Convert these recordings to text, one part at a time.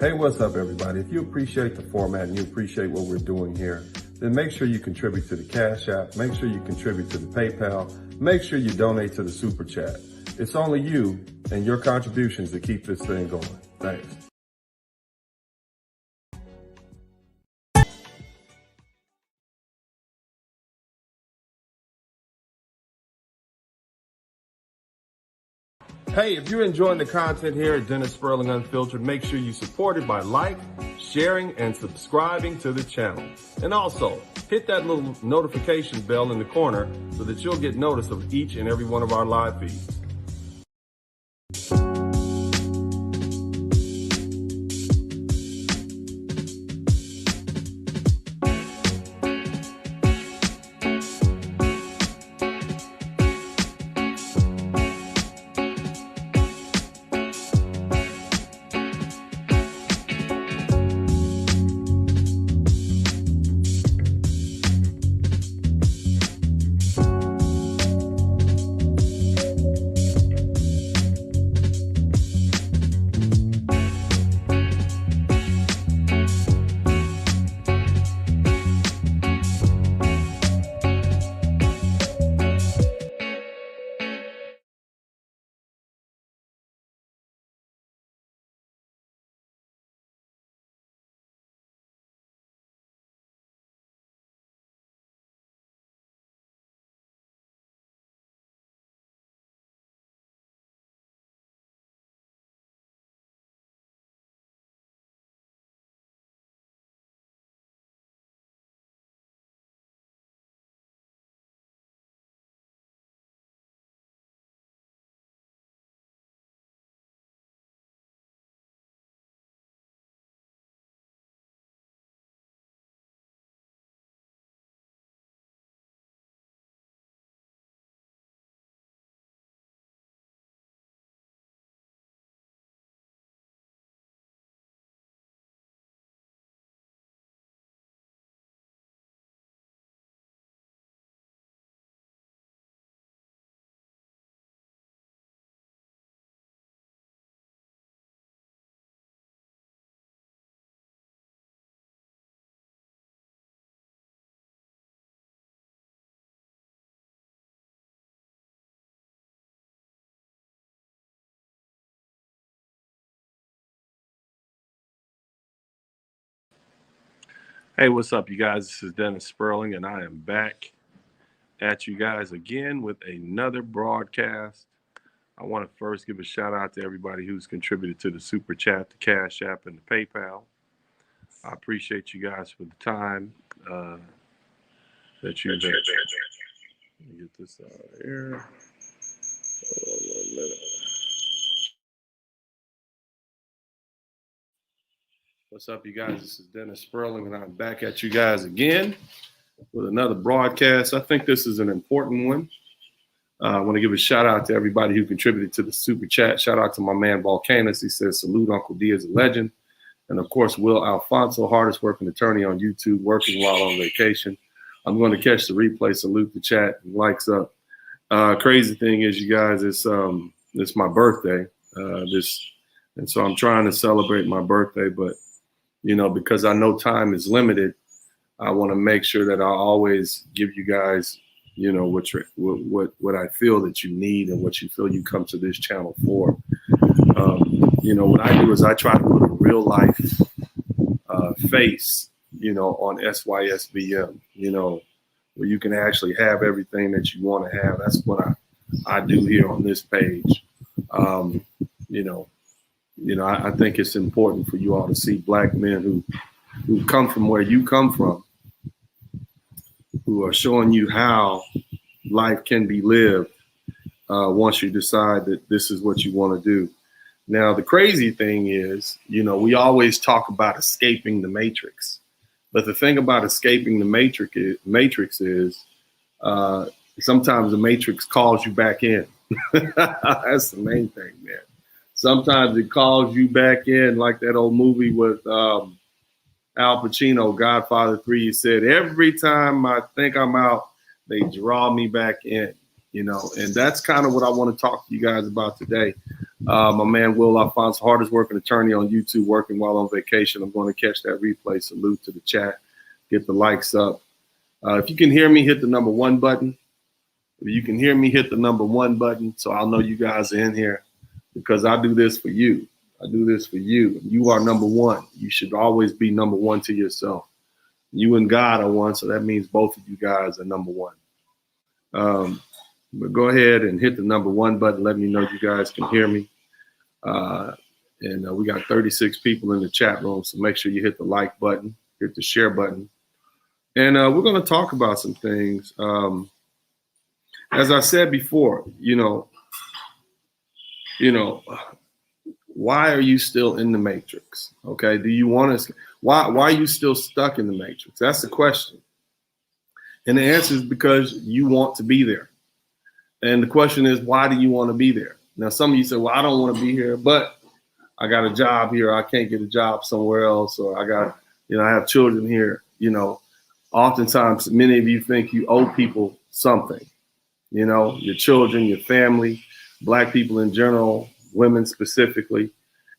Hey, what's up, everybody? If you appreciate the format and you appreciate what we're doing here, then make sure you contribute to the Cash App, make sure you contribute to the PayPal, make sure you donate to the Super Chat. It's only you and your contributions that keep this thing going. Thanks. Hey, if you're enjoying the content here at Dennis Sperling Unfiltered, make sure you support it by sharing, and subscribing to the channel. And also, hit that little notification bell in the corner so that you'll get notice of each and every one of our live feeds. Hey, what's up, you guys? This is Dennis Sperling, and I am back at you guys again with another broadcast. I want to first give a shout out to everybody who's contributed to the Super Chat, the Cash App, and the PayPal. I appreciate you guys for the time that you've had. Let me get this out of here. Hold on 1 minute. What's up, you guys? This is Dennis Sperling, and I'm back at you guys again with another broadcast. I think this is an important one. I want to give a shout out to everybody who contributed to the Super Chat. Shout out to my man Volcanus. He says, salute Uncle D as a legend. And of course, Will Alfonso, hardest working attorney on YouTube, working while on vacation. I'm going to catch the replay. Salute the chat and likes up. Crazy thing is, you guys, it's my birthday. And so I'm trying to celebrate my birthday, but you know, because I know time is limited, I want to make sure that I always give you guys, you know, what I feel that you need and what you feel you come to this channel for. You know, what I do is I try to put a real life face, you know, on SYSBM, you know, where you can actually have everything that you want to have. That's what I do here on this page. I think it's important for you all to see black men who come from where you come from, who are showing you how life can be lived once you decide that this is what you want to do. Now, the crazy thing is, you know, we always talk about escaping the matrix. But the thing about escaping the matrix is sometimes the matrix calls you back in. That's the main thing, man. Sometimes it calls you back in, like that old movie with Al Pacino, Godfather 3. He said, every time I think I'm out, they draw me back in, you know. And that's kind of what I want to talk to you guys about today. My man Will Alfonso, hardest working attorney on YouTube, working while on vacation. I'm going to catch that replay. Salute to the chat. Get the likes up. If you can hear me, hit the number 1 button. If you can hear me, hit the number 1 button so I'll know you guys are in here, because I do this for you. I do this for you. You are number 1. You should always be number 1 to yourself. You and God are 1, so that means both of you guys are number 1. But go ahead and hit the number 1 button. Let me know you guys can hear me. We got 36 people in the chat room, so make sure you hit the like button, hit the share button. And we're going to talk about some things. As I said before, why are you still in the matrix? Okay, do you want to? Why are you still stuck in the matrix? That's the question. And the answer is because you want to be there. And the question is, why do you want to be there? Now, some of you say, well, I don't want to be here, but I got a job here. I can't get a job somewhere else. Or I have children here. Oftentimes, many of you think you owe people something, your children, your family, Black people in general, women specifically.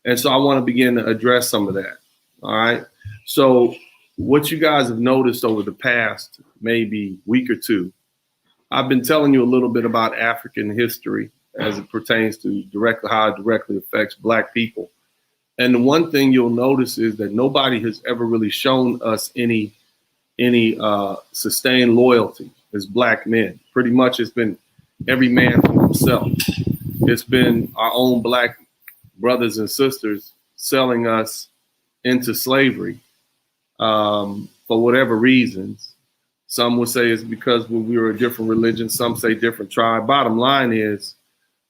And so I want to begin to address some of that. All right. So what you guys have noticed over the past maybe week or two, I've been telling you a little bit about African history as it pertains to how it directly affects Black people. And the one thing you'll notice is that nobody has ever really shown us any sustained loyalty as Black men. Pretty much it's been every man for himself. It's been our own Black brothers and sisters selling us into slavery for whatever reasons. Some would say it's because we were a different religion. Some say different tribe. Bottom line is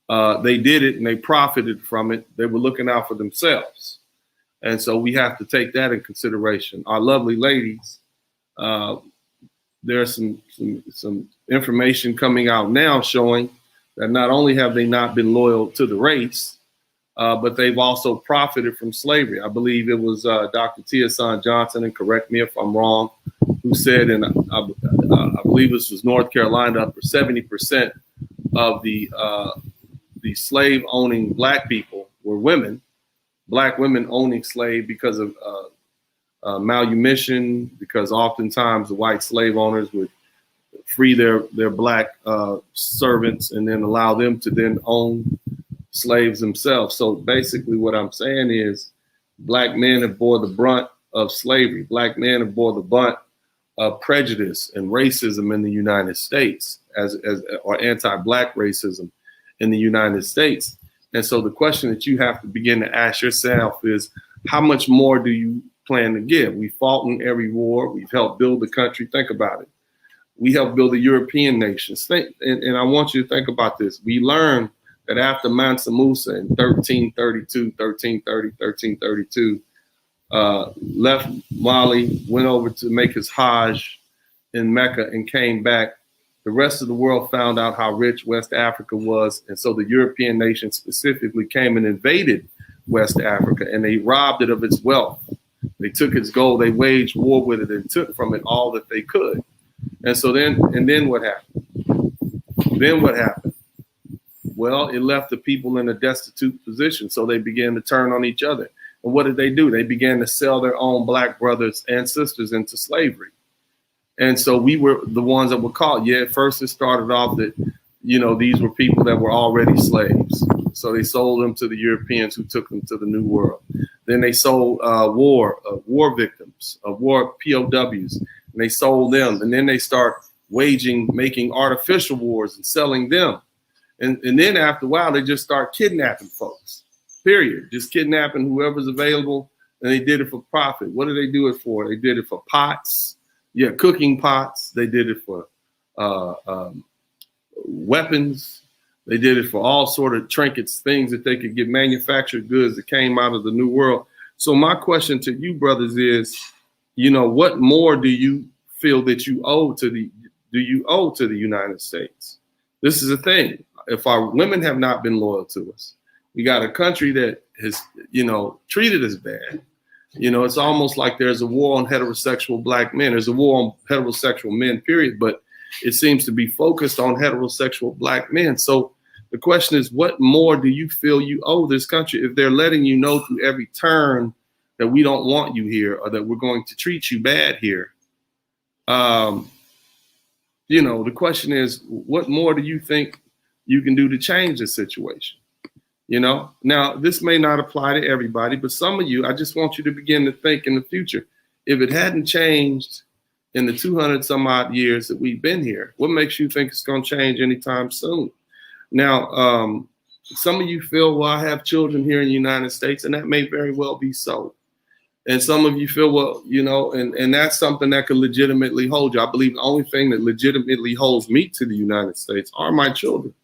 they did it and they profited from it. They were looking out for themselves. And so we have to take that in consideration. Our lovely ladies, there's some information coming out now showing that not only have they not been loyal to the race, but they've also profited from slavery. I believe it was Dr. THIER Johnson, and correct me if I'm wrong, who said, and I believe this was North Carolina, up to 70% of the slave-owning Black people were women, Black women owning slave because of manumission, because oftentimes the white slave owners would free their Black servants and then allow them to then own slaves themselves. So basically what I'm saying is Black men have bore the brunt of slavery. Black men have bore the brunt of prejudice and racism in the United States or anti-Black racism in the United States. And so the question that you have to begin to ask yourself is, how much more do you plan to give? We fought in every war. We've helped build the country. Think about it. We helped build the European nations. And I want you to think about this. We learned that after Mansa Musa in 1332, left Mali, went over to make his Hajj in Mecca and came back, the rest of the world found out how rich West Africa was. And so the European nations specifically came and invaded West Africa, and they robbed it of its wealth. They took its gold, they waged war with it, and took from it all that they could. And so then what happened? Well, it left the people in a destitute position. So they began to turn on each other. And what did they do? They began to sell their own Black brothers and sisters into slavery. And so we were the ones that were caught. Yeah, at first it started off that, these were people that were already slaves. So they sold them to the Europeans who took them to the New World. Then they sold war victims, war POWs, and they sold them. And then they start making artificial wars and selling them. And then after a while, they just start kidnapping folks, period. Just kidnapping whoever's available. And they did it for profit. What did they do it for? They did it for pots. Yeah, cooking pots. They did it for weapons. They did it for all sort of trinkets, things that they could get, manufactured goods that came out of the New World. So my question to you, brothers, is, what more do you feel that you owe to the United States? This is the thing. If our women have not been loyal to us, we got a country that has, treated us bad. It's almost like there's a war on heterosexual Black men. There's a war on heterosexual men, period. But it seems to be focused on heterosexual Black men. So The question is, what more do you feel you owe this country if they're letting you know through every turn that we don't want you here or that we're going to treat you bad here? You know, the question is, what more do you think you can do to change the situation? You know, now this may not apply to everybody, but some of you, I just want you to begin to think in the future, if it hadn't changed in the 200 some odd years that we've been here, what makes you think it's going to change anytime soon? Now, some of you feel, well, I have children here in the United States, and that may very well be so. And some of you feel, well, you know, and that's something that could legitimately hold you. I believe the only thing that legitimately holds me to the United States are my children.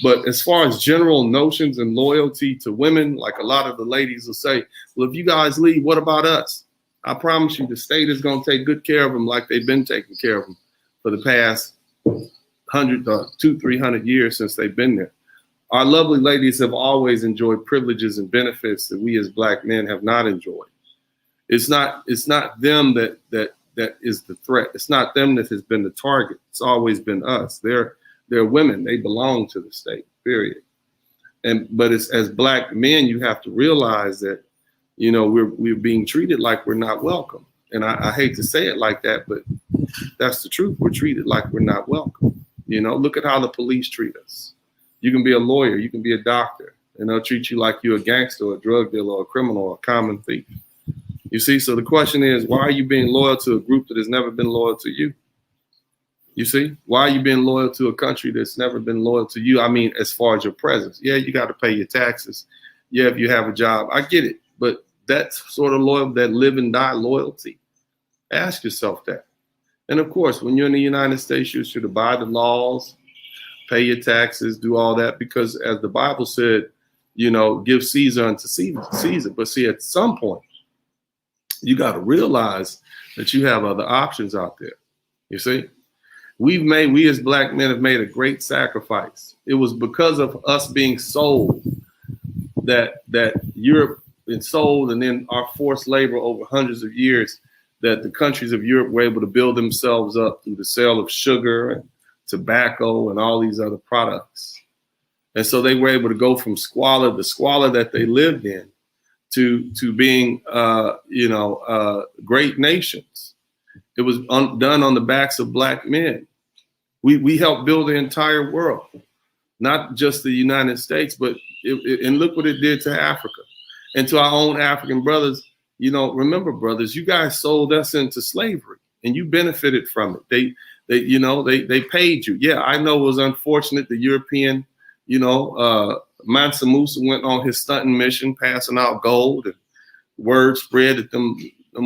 But as far as general notions and loyalty to women, like a lot of the ladies will say, well, if you guys leave, what about us? I promise you the state is going to take good care of them like they've been taking care of them for the past 200-300 years since they've been there. Our lovely ladies have always enjoyed privileges and benefits that we as Black men have not enjoyed. It's not them that is the threat. It's not them that has been the target. It's always been us. They're women. They belong to the state, period. But it's, as Black men, you have to realize that, you know, we're being treated like we're not welcome. And I hate to say it like that, but that's the truth. We're treated like we're not welcome. You know, look at how the police treat us. You can be a lawyer, you can be a doctor, and they'll treat you like you're a gangster, or a drug dealer, or a criminal, or a common thief. You see, so the question is, why are you being loyal to a group that has never been loyal to you? You see, why are you being loyal to a country that's never been loyal to you? I mean, as far as your presence, yeah, you got to pay your taxes. Yeah, if you have a job, I get it. But that's sort of loyal, that live and die loyalty. Ask yourself that. And of course, when you're in the United States, you should abide the laws, pay your taxes, do all that, because as the Bible said, you know, give Caesar unto Caesar. But see, at some point, you got to realize that you have other options out there. You see, we as Black men have made a great sacrifice. It was because of us being sold that Europe been sold, and then our forced labor over hundreds of years, that the countries of Europe were able to build themselves up through the sale of sugar and tobacco and all these other products. And so they were able to go from the squalor that they lived in, to being, great nations. It was done on the backs of Black men. We helped build the entire world, not just the United States, but and look what it did to Africa and to our own African brothers. You know, remember, brothers, you guys sold us into slavery and you benefited from it. They paid you. Yeah, I know it was unfortunate. The European, Mansa Musa went on his stunting mission, passing out gold, and word spread that them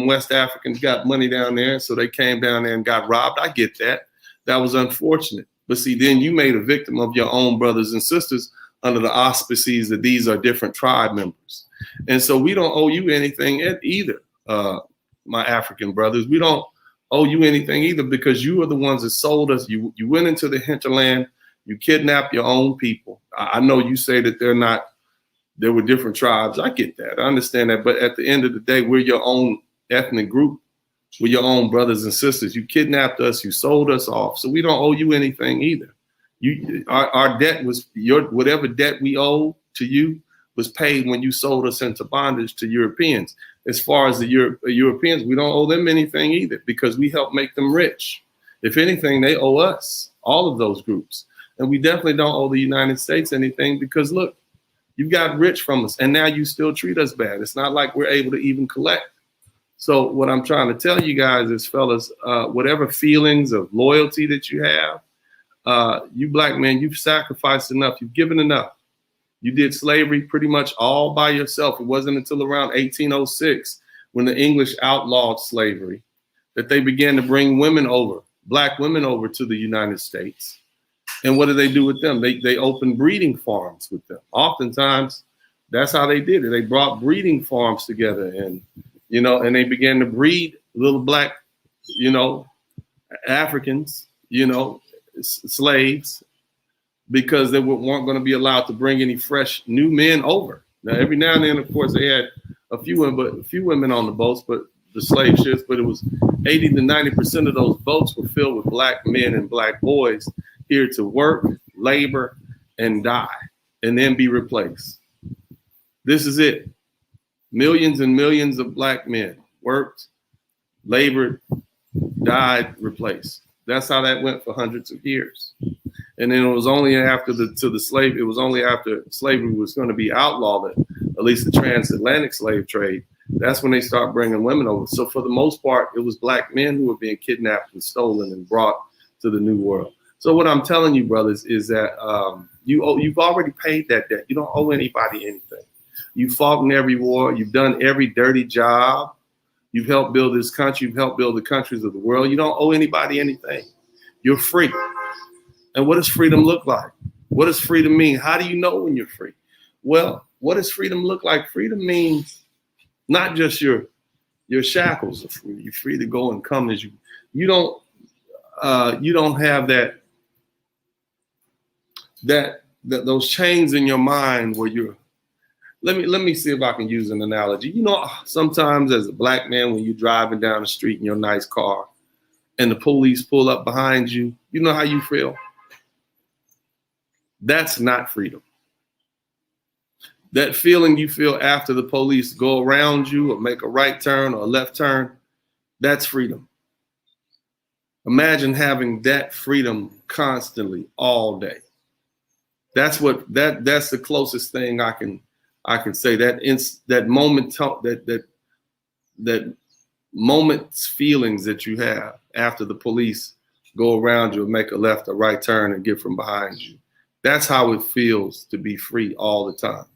West Africans got money down there. So they came down there and got robbed. I get that. That was unfortunate. But see, then you made a victim of your own brothers and sisters under the auspices that these are different tribe members. And so we don't owe you anything either, my African brothers. We don't owe you anything either, because you are the ones that sold us. You went into the hinterland. You kidnapped your own people. I know you say that there were different tribes. I get that. I understand that. But at the end of the day, we're your own ethnic group. We're your own brothers and sisters. You kidnapped us. You sold us off. So we don't owe you anything either. Our debt was whatever debt we owe to you was paid when you sold us into bondage to Europeans. As far as the Europeans, we don't owe them anything either, because we helped make them rich. If anything, they owe us, all of those groups. And we definitely don't owe the United States anything, because look, you got rich from us and now you still treat us bad. It's not like we're able to even collect. So what I'm trying to tell you guys is, fellas, whatever feelings of loyalty that you have, you Black men, you've sacrificed enough. You've given enough. You did slavery pretty much all by yourself. It wasn't until around 1806, when the English outlawed slavery, that they began to bring women over, Black women over to the United States. And what did they do with them? They opened breeding farms with them. Oftentimes, that's how they did it. They brought breeding farms together, and and they began to breed little Black, Africans, slaves, because they weren't going to be allowed to bring any fresh new men over. Now, every now and then, of course, they had a few women on the boats, but the slave ships. But it was 80 to 90% of those boats were filled with Black men and Black boys here to work, labor, and die and then be replaced. This is it. Millions and millions of black men worked, labored, died, replaced. That's how that went for hundreds of years. And then it was only after it was only after slavery was going to be outlawed, at least the transatlantic slave trade, that's when they start bringing women over. So for the most part, it was black men who were being kidnapped and stolen and brought to the New World. So what I'm telling you, brothers, is that you've already paid that debt. You don't owe anybody anything. You fought in every war. You've done every dirty job. You've helped build this country. You've helped build the countries of the world. You don't owe anybody anything. You're free. And what does freedom look like? What does freedom mean? How do you know when you're free? Well, what does freedom look like? Freedom means not just your shackles are free. You're free to go and come as you. You don't have those chains in your mind where you're. Let me see if I can use an analogy. You know, sometimes as a black man, when you're driving down the street in your nice car and the police pull up behind you, you know how you feel? That's not freedom. That feeling you feel after the police go around you or make a right turn or a left turn, that's freedom. Imagine having that freedom constantly all day. That's the closest thing I can say. That moment's feelings that you have after the police go around you and make a left or right turn and get from behind you. That's how it feels to be free all the time.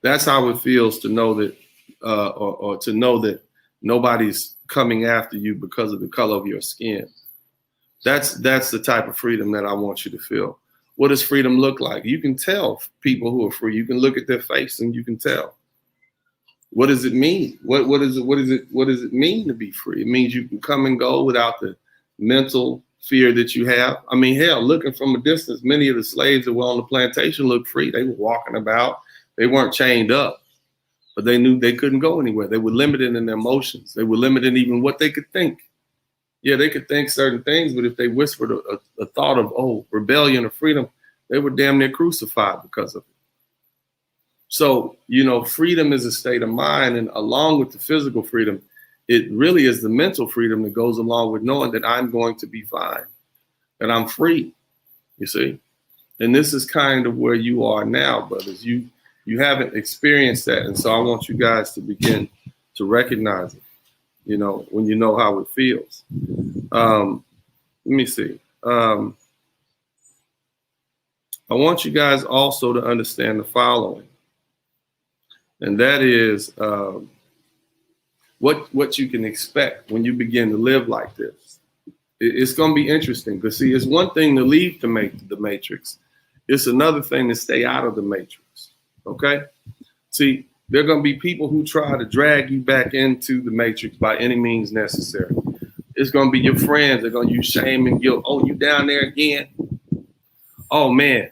That's how it feels to know that, or to know that nobody's coming after you because of the color of your skin. That's the type of freedom that I want you to feel. What does freedom look like? You can tell people who are free. You can look at their face and you can tell. What does it mean? What does it mean to be free? It means you can come and go without the mental fear that you have. I mean, hell, looking from a distance, many of the slaves that were on the plantation looked free. They were walking about. They weren't chained up, but they knew they couldn't go anywhere. They were limited in their emotions. They were limited in even what they could think. Yeah, they could think certain things, but if they whispered a thought of, rebellion or freedom, they were damn near crucified because of it. So, freedom is a state of mind, and along with the physical freedom, it really is the mental freedom that goes along with knowing that I'm going to be fine, that I'm free, you see? And this is kind of where you are now, brothers. You haven't experienced that, and so I want you guys to begin to recognize it, when you know how it feels. Let me see. I want you guys also to understand the following, and that is what you can expect when you begin to live like this. It's going to be interesting because, see, it's one thing to leave the matrix. It's another thing to stay out of the matrix, okay? See, there are going to be people who try to drag you back into the matrix by any means necessary. It's going to be your friends. They're going to use shame and guilt. Oh, you down there again? Oh, man.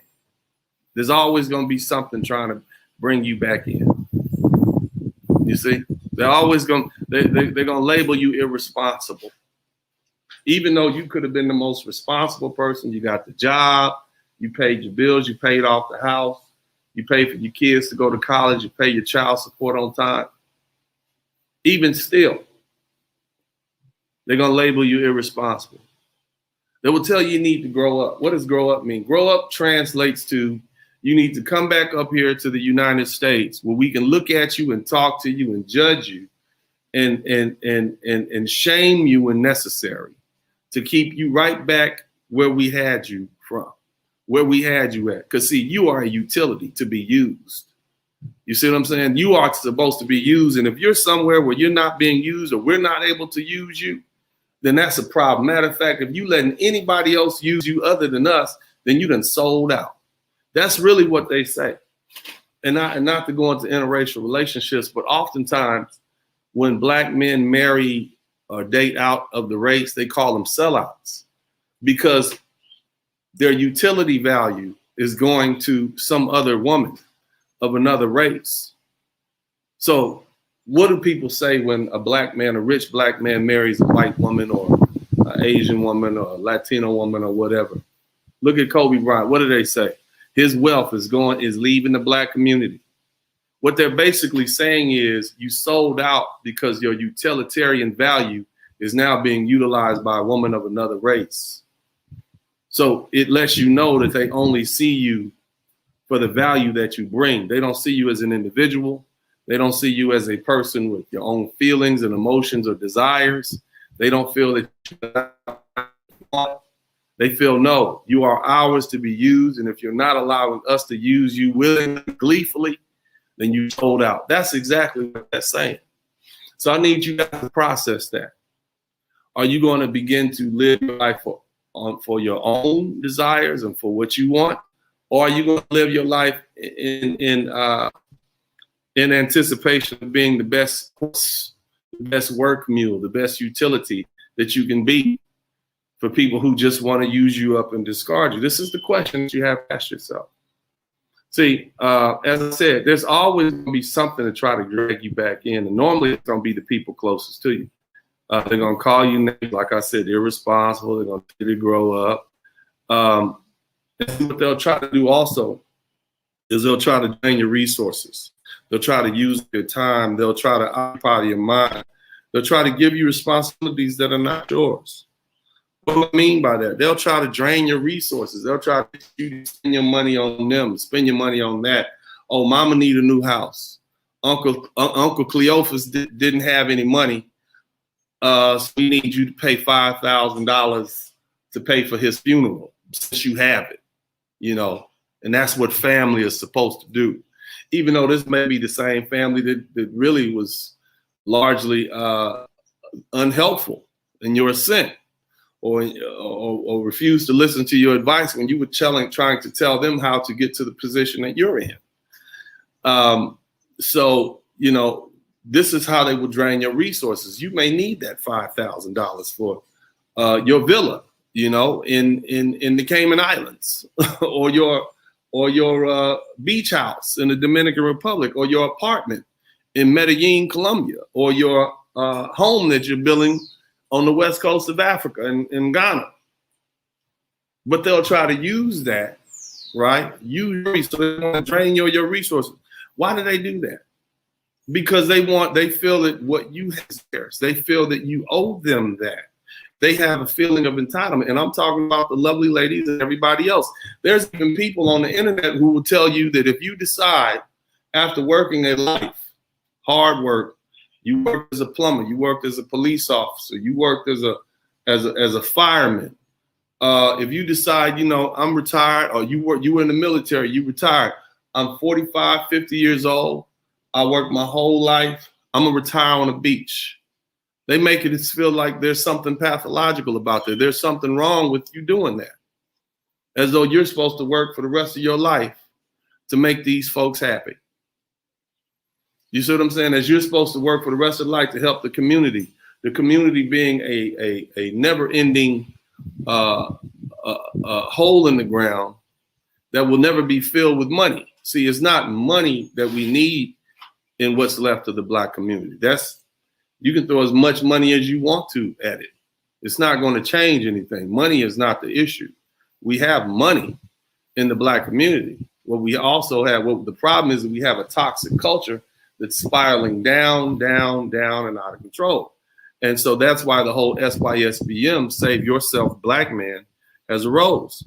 There's always going to be something trying to bring you back in. You see? They're always going to, they're going to label you irresponsible. Even though you could have been the most responsible person, you got the job, you paid your bills, you paid off the house, you paid for your kids to go to college, you pay your child support on time. Even still, they're going to label you irresponsible. They will tell you need to grow up. What does grow up mean? Grow up translates to you need to come back up here to the United States where we can look at you and talk to you and judge you and shame you when necessary to keep you right back where we had you from, where we had you at. Because, see, you are a utility to be used. You see what I'm saying? You are supposed to be used. And if you're somewhere where you're not being used or we're not able to use you, then that's a problem. Matter of fact, if you letting anybody else use you other than us, then you done sold out. That's really what they say. And not to go into interracial relationships, but oftentimes when black men marry or date out of the race, they call them sellouts because their utility value is going to some other woman of another race. So what do people say when a black man, a rich black man marries a white woman or an Asian woman or a Latino woman or whatever? Look at Kobe Bryant. What do they say? His wealth is leaving the black community. What they're basically saying is you sold out because your utilitarian value is now being utilized by a woman of another race. So it lets you know that they only see you for the value that you bring. They don't see you as an individual. They don't see you as a person with your own feelings and emotions or desires. They don't feel that they feel, no, you are ours to be used. And if you're not allowing us to use you willingly, gleefully, then you sold out. That's exactly what that's saying. So I need you guys to process that. Are you going to begin to live your life for your own desires and for what you want? Or are you going to live your life in anticipation of being the best horse, the best work mule, the best utility that you can be for people who just want to use you up and discard you? This is the question that you have to ask yourself. See, as I said, there's always going to be something to try to drag you back in. And normally it's going to be the people closest to you. They're going to call you names, like I said, irresponsible. They're going to tell you to grow up. And what they'll try to do also is they'll try to drain your resources. They'll try to use your time. They'll try to occupy your mind. They'll try to give you responsibilities that are not yours. What do I mean by that? They'll try to drain your resources. They'll try to get you to spend your money on them, spend your money on that. Oh, mama need a new house. Uncle Cleophas didn't have any money. So we need you to pay $5,000 to pay for his funeral since you have it, you know, and that's what family is supposed to do. Even though this may be the same family that really was largely unhelpful in your assent or refused to listen to your advice when you were trying to tell them how to get to the position that you're in. So, you know, this is how they will drain your resources. You may need that $5,000 for your villa, you know, in the Cayman Islands, or your beach house in the Dominican Republic, or your apartment in Medellin, Colombia, or your home that you're building on the west coast of Africa in Ghana. But they'll try to use that, right? So they want to drain your resources. Why do they do that? Because they feel that what you have is theirs. They feel that you owe them that. They have a feeling of entitlement. And I'm talking about the lovely ladies and everybody else. There's even people on the internet who will tell you that if you decide after working a life, hard work, you worked as a plumber, you worked as a police officer, you worked as a fireman. If you decide, you know, I'm retired, or you were in the military, you retired. I'm 45, 50 years old. I worked my whole life. I'm gonna retire on a beach. They make it feel like there's something pathological about that. There's something wrong with you doing that. As though you're supposed to work for the rest of your life to make these folks happy. You see what I'm saying? As you're supposed to work for the rest of life to help the community being a never-ending hole in the ground that will never be filled with money. See, it's not money that we need in what's left of the black community. You can throw as much money as you want to at it. It's not going to change anything. Money is not the issue. We have money in the black community. What we also have, what the problem is that we have a toxic culture that's spiraling down, down, down, and out of control. And so that's why the whole SYSBM, Save Yourself Black Man, has arose.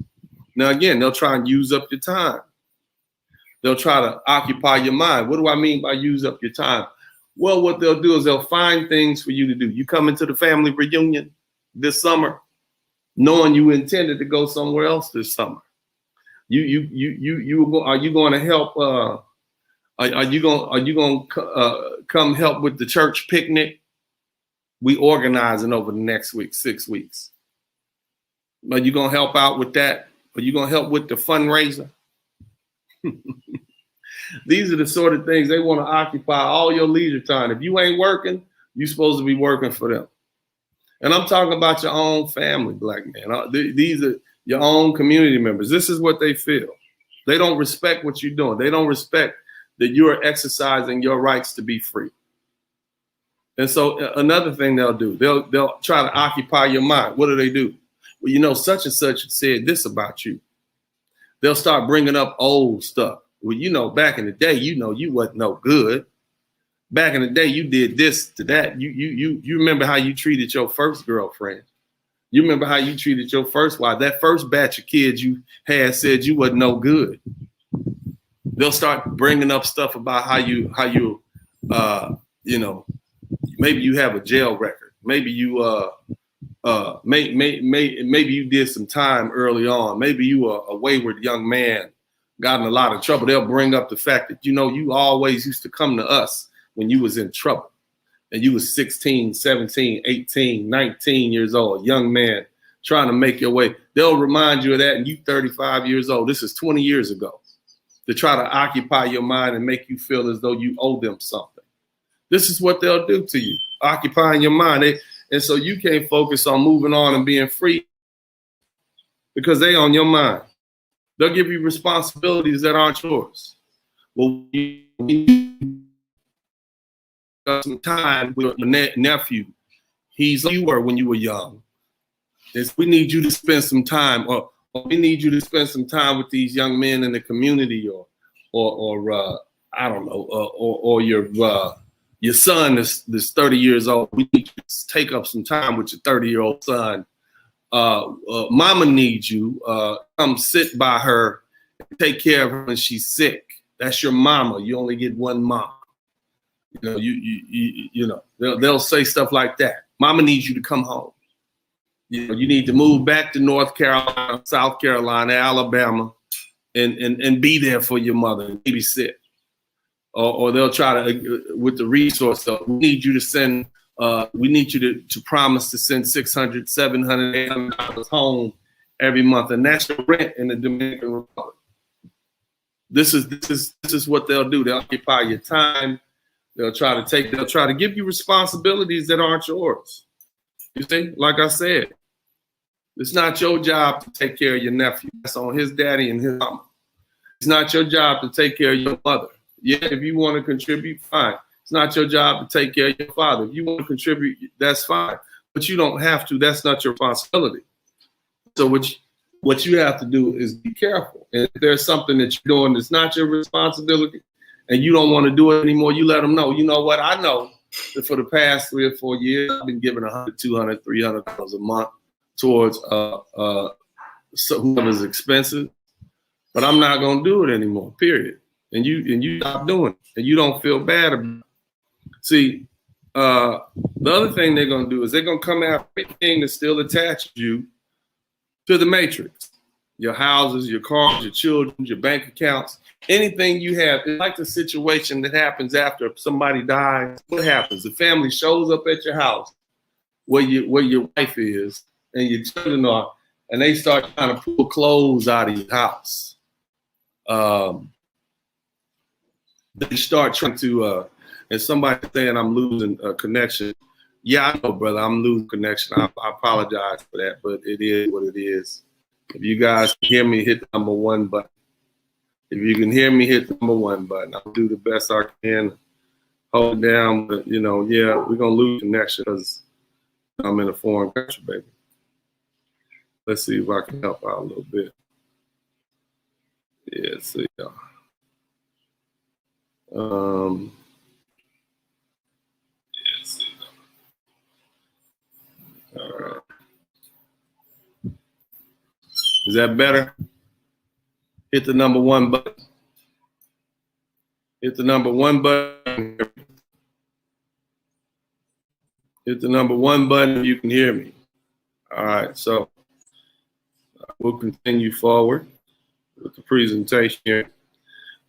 Now, again, they'll try and use up your time. They'll try to occupy your mind. What do I mean by use up your time? Well, what they'll do is they'll find things for you to do. You come into the family reunion this summer, knowing you intended to go somewhere else this summer. Are you going to help? Are you going to come help with the church picnic? We organizing over the next week, 6 weeks. Are you going to help out with that? Are you going to help with the fundraiser? These are the sort of things they want to occupy all your leisure time. If you ain't working, you're supposed to be working for them. And I'm talking about your own family, black man. These are your own community members. This is what they feel. They don't respect what you're doing. They don't respect that you're exercising your rights to be free. And so another thing they'll do, they'll try to occupy your mind. What do? Well, you know, such and such said this about you. They'll start bringing up old stuff. Well, you know, back in the day, you know, you wasn't no good. Back in the day, you did this to that. You remember how you treated your first girlfriend. You remember how you treated your first wife. That first batch of kids you had said you wasn't no good. They'll start bringing up stuff about how you you know, maybe you have a jail record. Maybe you maybe you did some time early on. Maybe you were a wayward young man, got in a lot of trouble. They'll bring up the fact that, you know, you always used to come to us when you was in trouble. And you was 16, 17, 18, 19 years old, a young man trying to make your way. They'll remind you of that, and you 35 years old. This is 20 years ago, to try to occupy your mind and make you feel as though you owe them something. This is what they'll do to you, occupying your mind. And so you can't focus on moving on and being free because they on your mind. They'll give you responsibilities that aren't yours. Well, some time with your nephew. He's like you were when you were young. We need you to spend some time, or we need you to spend some time with these young men in the community, or I don't know, or your son is 30 years old. We need you to take up some time with your 30-year-old son. Mama needs you. Come sit by her, and take care of her when she's sick. That's your mama. You only get one mom. You know, you know, they'll say stuff like that. Mama needs you to come home. You know, you need to move back to North Carolina, South Carolina, Alabama, and be there for your mother and babysit. Or they'll try to, with the resource, we need you to send, we need you to promise to send $600, $700, $800 home every month, and that's your rent in the Dominican Republic. This is what they'll do. They'll occupy your time. They'll try to give you responsibilities that aren't yours. You see, like I said, it's not your job to take care of your nephew. That's on his daddy and his mama. It's not your job to take care of your mother. Yeah, if you want to contribute, fine. It's not your job to take care of your father. If you want to contribute, that's fine. But you don't have to. That's not your responsibility. So what you have to do is be careful. And if there's something that you're doing that's not your responsibility, and you don't want to do it anymore, you let them know. You know what? I know that for the past 3 or 4 years, I've been giving $100, $200, $300 a month towards whoever's expenses, but I'm not going to do it anymore, period. And you stop doing it, and you don't feel bad about it. See, the other thing they're going to do is they're going to come after everything that still attaches you to the matrix. Your houses, your cars, your children, your bank accounts, anything you have. It's like the situation that happens after somebody dies. What happens? The family shows up at your house where your wife is and your children are, and they start trying to pull clothes out of your house. They start trying to, and somebody saying I'm losing a connection. Yeah, I know, brother, I'm losing connection. I apologize for that, but it is what it is. If you guys can hear me, hit the #1 button. If you can hear me, hit the #1 button. I'll do the best I can, hold it down. But, you know, yeah, we're going to lose connection because I'm in a foreign country, baby. Let's see if I can help out a little bit. Yeah, see y'all. Yes. All right. Is that better? Hit the #1 button. Hit the #1 button. Hit the #1 button if you can hear me. All right, so we'll continue forward with the presentation here.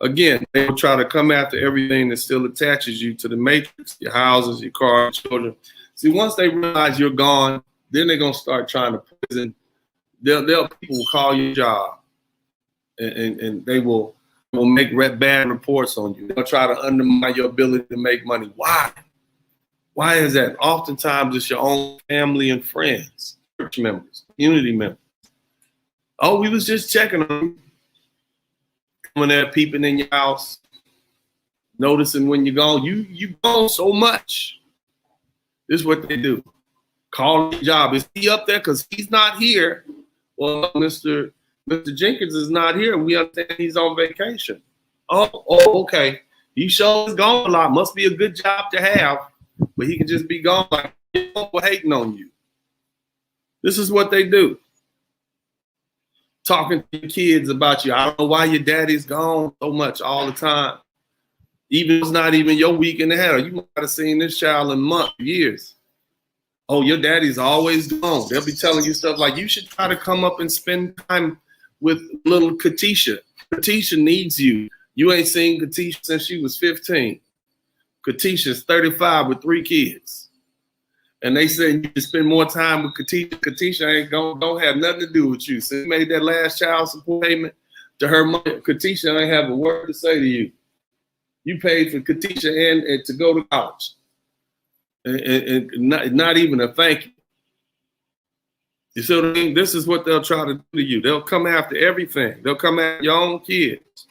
Again, they will try to come after everything that still attaches you to the matrix, your houses, your cars, your children. See, once they realize you're gone, then they're going to start trying to poison. People will call your job, and they will make bad reports on you. They'll try to undermine your ability to make money. Why? Why is that? Oftentimes it's your own family and friends, church members, community members. Oh, we was just checking on you. Coming there, peeping in your house, noticing when you're gone. You gone so much. This is what they do. Call your job. Is he up there? Because he's not here. Well, Mr. Mr. Jenkins is not here. We understand he's on vacation. Oh, okay. He sure is gone a lot. Must be a good job to have, but he can just be gone like we're hating on you. This is what they do. Talking to your kids about you. I don't know why your daddy's gone so much all the time. Even it's not even your week and a half. You might have seen this child in months, years. Oh, your daddy's always gone. They'll be telling you stuff like, you should try to come up and spend time with little Katisha. Katisha needs you. You ain't seen Katisha since she was 15. Katisha's 35 with 3 kids. And they said you can spend more time with Katisha. Katisha ain't don't have nothing to do with you. So you made that last child support payment to her mother. Katisha ain't have a word to say to you. You paid for Katisha and to go to college. And not even a thank you. You see what I mean? This is what they'll try to do to you. They'll come after everything. They'll come after your own kids.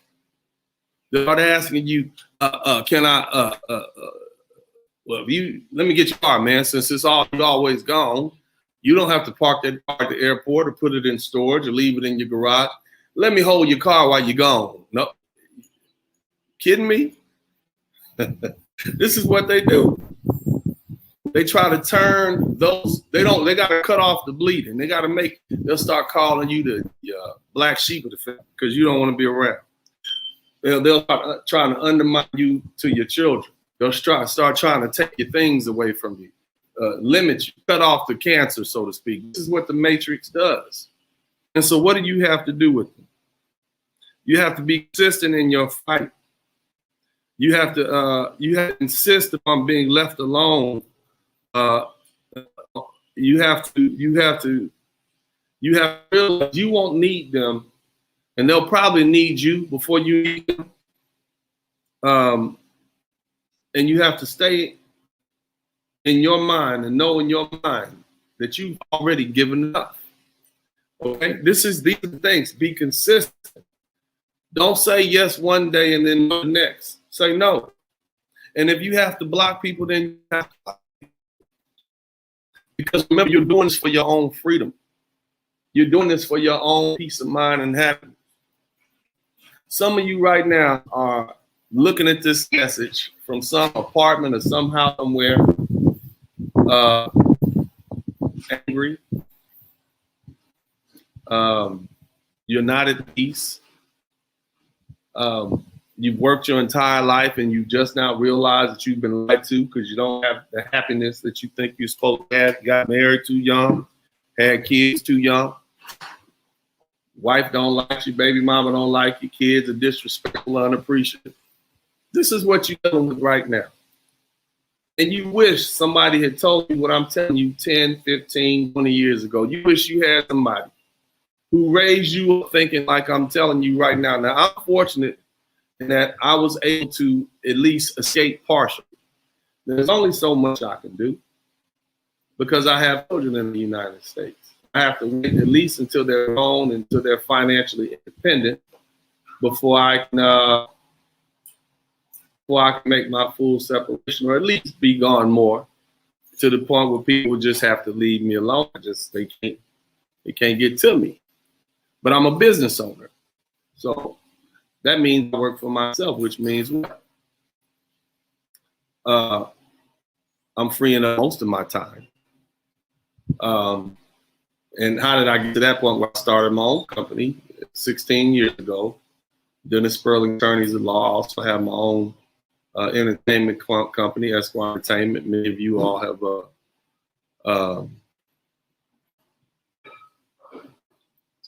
They'll start asking you, can I, well, let me get your car, man. Since it's always gone, you don't have to park that car at the airport or put it in storage or leave it in your garage. Let me hold your car while you're gone. No, kidding me? This is what they do. They try to turn those, they got to cut off the bleeding. They'll start calling you the black sheep of the family because you don't want to be around. They'll start trying to undermine you to your children. They'll start trying to take your things away from you, limit you, cut off the cancer, so to speak. This is what the Matrix does. And so what do you have to do with them? You have to be consistent in your fight. You have to insist upon being left alone. You have to realize you won't need them, and they'll probably need you before you need them. And you have to stay in your mind and know in your mind that you've already given enough. Okay, these are the things. Be consistent. Don't say yes one day and then no the next. Say no. And if you have to block people, then you have to block people. Because remember, you're doing this for your own freedom. You're doing this for your own peace of mind and happiness. Some of you right now are looking at this message from some apartment or somehow somewhere, angry. You're not at peace. You've worked your entire life and you just now realize that you've been lied to because you don't have the happiness that you think you're supposed to have. You got married too young, had kids too young. Wife don't like you, baby mama don't like you, kids are disrespectful, unappreciative. This is what you're dealing with right now. And you wish somebody had told you what I'm telling you 10, 15, 20 years ago. You wish you had somebody who raised you up thinking like I'm telling you right now. Now, I'm fortunate in that I was able to at least escape partially. There's only so much I can do because I have children in the United States. I have to wait at least until they're grown, until they're financially independent before I can make my full separation, or at least be gone more to the point where people would just have to leave me alone. They can't get to me. But I'm a business owner. So that means I work for myself, which means what? I'm freeing up most of my time. And how did I get to that point where I started my own company 16 years ago? Dennis Sperling Attorneys at Law. I also have my own entertainment company, Esquire Entertainment. Many of you all have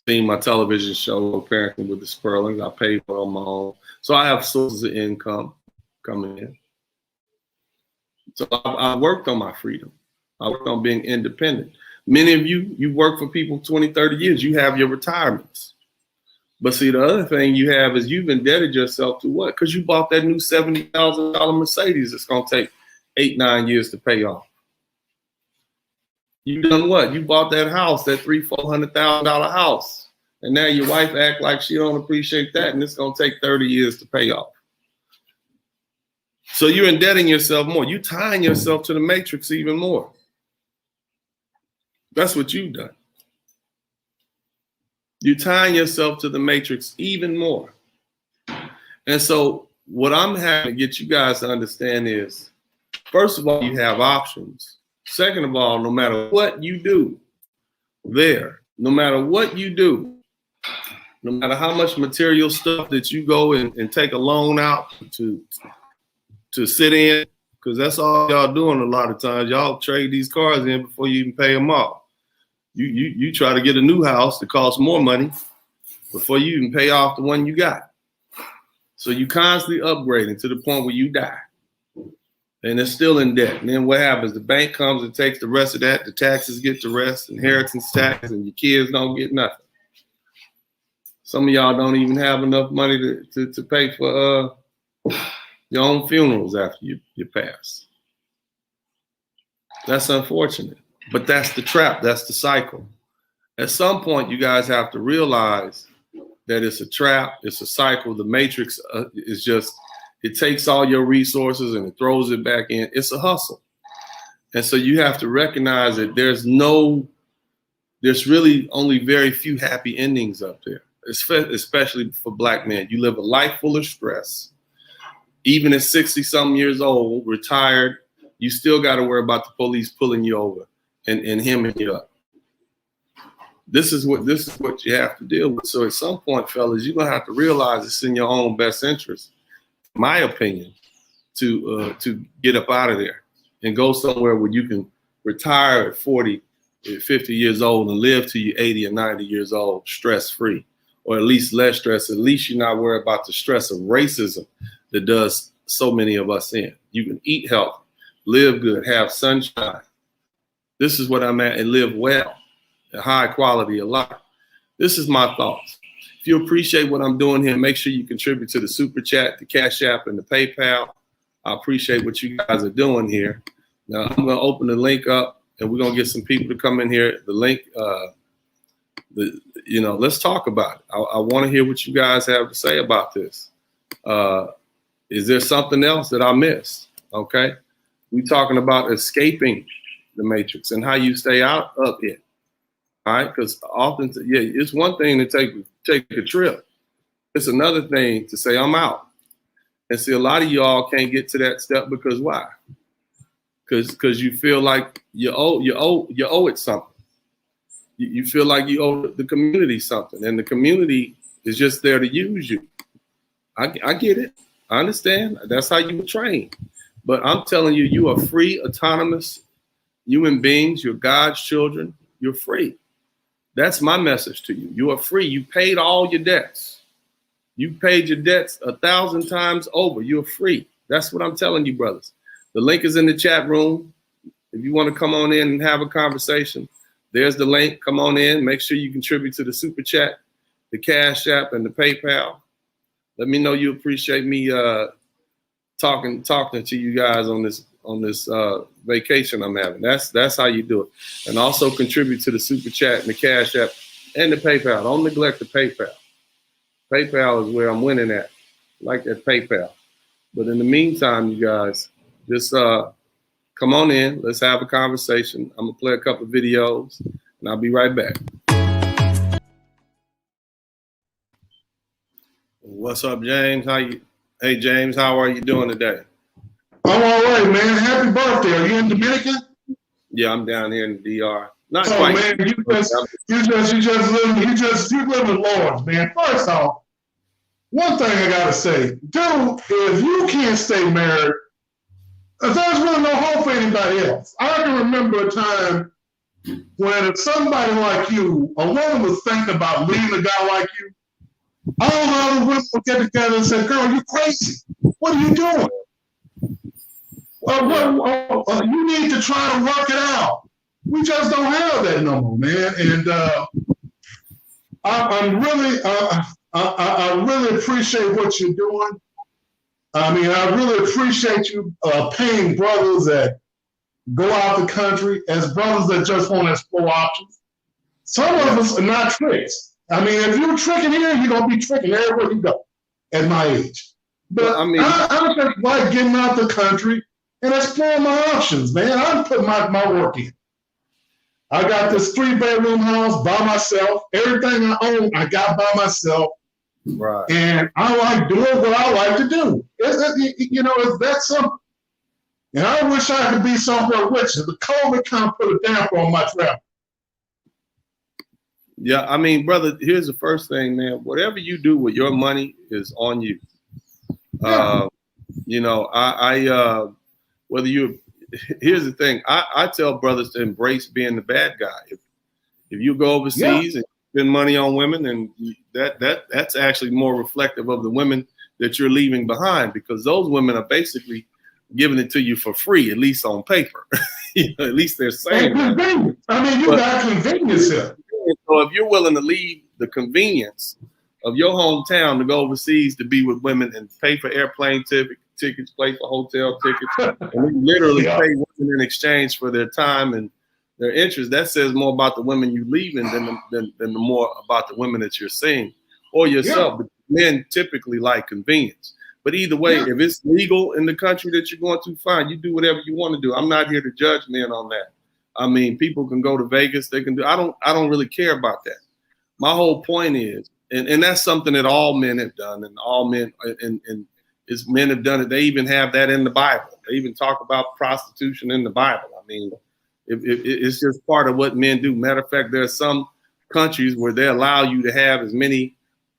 seen my television show, Parenting with the Sperlings. I pay for it on my own. So I have sources of income coming in. So I worked on my freedom. I worked on being independent. Many of you work for people 20, 30 years. You have your retirements. But see, the other thing you have is you've indebted yourself to what? Because you bought that new $70,000 Mercedes that's going to take 8, 9 years to pay off. You done what? You bought that house, that $300,000, $400,000 house. And now your wife act like she don't appreciate that, and it's going to take 30 years to pay off. So you're indebting yourself more. You're tying yourself to the matrix even more. That's what you've done. You're tying yourself to the matrix even more. And so what I'm having to get you guys to understand is, first of all, you have options. Second of all, no matter what you do no matter what you do, no matter how much material stuff that you go and take a loan out to sit in, because that's all y'all doing a lot of times. Y'all trade these cars in before you even pay them off. You try to get a new house that costs more money before you even pay off the one you got. So you constantly upgrading to the point where you die. And it's still in debt. And then what happens? The bank comes and takes the rest of that. The taxes get the rest, inheritance tax, and your kids don't get nothing. Some of y'all don't even have enough money to pay for your own funerals after you pass. That's unfortunate. But that's the trap. That's the cycle. At some point, you guys have to realize that it's a trap. It's a cycle. The matrix is just, it takes all your resources and it throws it back in. It's a hustle. And so you have to recognize that there's really only very few happy endings up there, especially for Black men. You live a life full of stress. Even at 60-something years old, retired, you still got to worry about the police pulling you over and hemming you up. This is what you have to deal with. So at some point, fellas, you're gonna have to realize it's in your own best interest, in my opinion, to get up out of there and go somewhere where you can retire at 40, 50 years old and live till you're 80 or 90 years old, stress-free, or at least less stress. At least you're not worried about the stress of racism that does so many of us in. You can eat healthy, live good, have sunshine. This is what I'm at, and live well, a high quality of life. This is my thoughts. If you appreciate what I'm doing here, make sure you contribute to the Super Chat, the Cash App, and the PayPal. I appreciate what you guys are doing here. Now I'm going to open the link up, and we're going to get some people to come in here. The link, let's talk about it. I want to hear what you guys have to say about this. Is there something else that I missed? Okay. We're talking about escaping the matrix and how you stay out of it. All right. Because often, it's one thing to take a trip. It's another thing to say, I'm out. And see, a lot of y'all can't get to that step because why? Because you feel like you owe it something. You feel like you owe the community something, and the community is just there to use you. I get it. I understand. That's how you were trained. But I'm telling you, you are free, autonomous human beings. You're God's children. You're free. That's my message to you. You are free. You paid all your debts. You paid your debts 1,000 times over. You're free. That's what I'm telling you, brothers. The link is in the chat room. If you want to come on in and have a conversation, there's the link. Come on in. Make sure you contribute to the Super Chat, the Cash App, and the PayPal. Let me know you appreciate me talking to you guys on this vacation I'm having. That's how you do it. And also contribute to the Super Chat and the Cash App and the PayPal. Don't neglect the PayPal. PayPal is where I'm winning at. I like that PayPal. But in the meantime, you guys, just come on in. Let's have a conversation. I'm gonna play a couple of videos, and I'll be right back. What's up, James? Hey, James, how are you doing today? I'm all right, man. Happy birthday. Are you in Dominican? Yeah, I'm down here in the DR. Not so, quite. Man, you just live in Lawrence, man. First off, one thing I gotta say, dude, if you can't stay married, there's really no hope for anybody else. I can remember a time when somebody like you, a woman was thinking about leaving a guy like you. All the other women would get together and say, girl, you crazy. What are you doing? Well, you need to try to work it out. We just don't have that no more, man. And I really appreciate what you're doing. I mean, I really appreciate you paying brothers that go out the country as brothers that just want to explore options. Some of us are not tricks. I mean, if you're tricking here, you're going to be tricking everywhere you go at my age. But I just like getting out the country and exploring my options, man. I'm putting my work in. I got this 3-bedroom house by myself. Everything I own, I got by myself. Right. And I like doing what I like to do. It's that simple. And I wish I could be somewhere richer. The COVID kind of put a damper on my travel. Yeah, I mean, brother, here's the first thing, man. Whatever you do with your money is on you. Yeah. Whether you, here's the thing. I tell brothers to embrace being the bad guy. If you go overseas and spend money on women, and that's actually more reflective of the women that you're leaving behind, because those women are basically giving it to you for free, at least on paper. At least they're saying that. I mean, you got convenience here. So if you're willing to leave the convenience of your hometown to go overseas to be with women and pay for airplane tickets, pay for hotel tickets, and we literally pay women in exchange for their time and their interest, that says more about the women you leaving than the more about the women that you're seeing or yourself. But men typically like convenience. But either way, if it's legal in the country that you're going to, fine, you do whatever you want to do. I'm not here to judge men on that. I mean, people can go to Vegas. They can do. I don't really care about that. My whole point is, and that's something that all men have done, and all men and is men have done it. They even have that in the Bible. They even talk about prostitution in the Bible. I mean, it's just part of what men do. Matter of fact, there are some countries where they allow you to have as many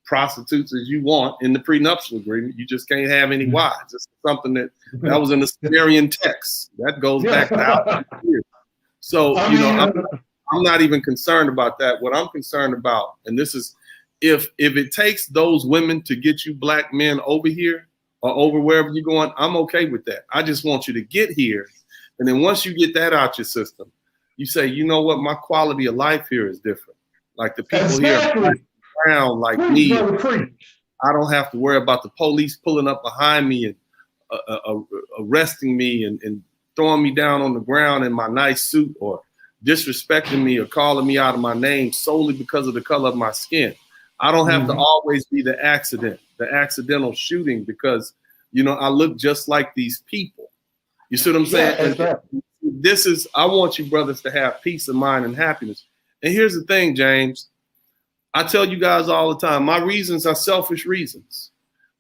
prostitutes as you want in the prenuptial agreement. You just can't have any wives. It's something that was in the Sumerian text. That goes back thousands of years. So, I'm not even concerned about that. What I'm concerned about, and this is, if it takes those women to get you black men over here or over wherever you're going, I'm okay with that. I just want you to get here. And then once you get that out your system, you say, you know what, my quality of life here is different. Like the people here around like me, I don't have to worry about the police pulling up behind me and arresting me and throwing me down on the ground in my nice suit or disrespecting me or calling me out of my name solely because of the color of my skin. I don't have to always be the accidental shooting because, I look just like these people. You see what I'm saying? I want you brothers to have peace of mind and happiness. And here's the thing, James, I tell you guys all the time, my reasons are selfish reasons.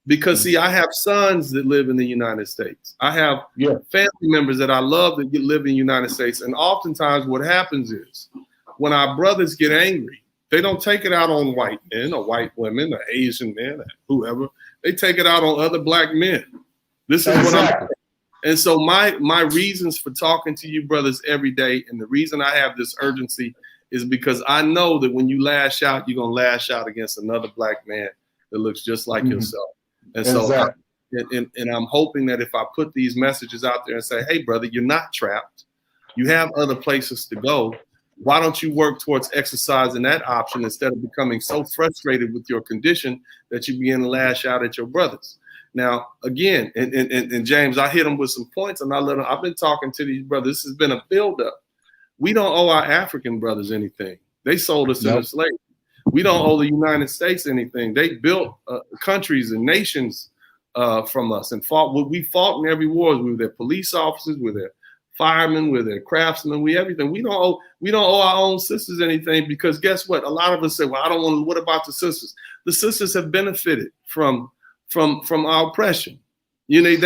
Because, see, I have sons that live in the United States. I have family members that I love that live in the United States. And oftentimes what happens is when our brothers get angry, they don't take it out on white men or white women or Asian men or whoever. They take it out on other black men. This is what I'm saying. And so my reasons for talking to you brothers every day, and the reason I have this urgency is because I know that when you lash out, you're going to lash out against another black man that looks just like yourself. And so, and I'm hoping that if I put these messages out there and say, hey, brother, you're not trapped. You have other places to go. Why don't you work towards exercising that option instead of becoming so frustrated with your condition that you begin to lash out at your brothers? Now, again, and James, I hit them with some points and I've been talking to these brothers. This has been a buildup. We don't owe our African brothers anything. They sold us into slavery. We don't owe the United States anything. They built countries and nations from us and fought. We fought in every war. We were their police officers, we were their firemen, we were their craftsmen, everything. We don't owe our own sisters anything because guess what? A lot of us say, well, I don't want to. What about the sisters? The sisters have benefited from our oppression. They've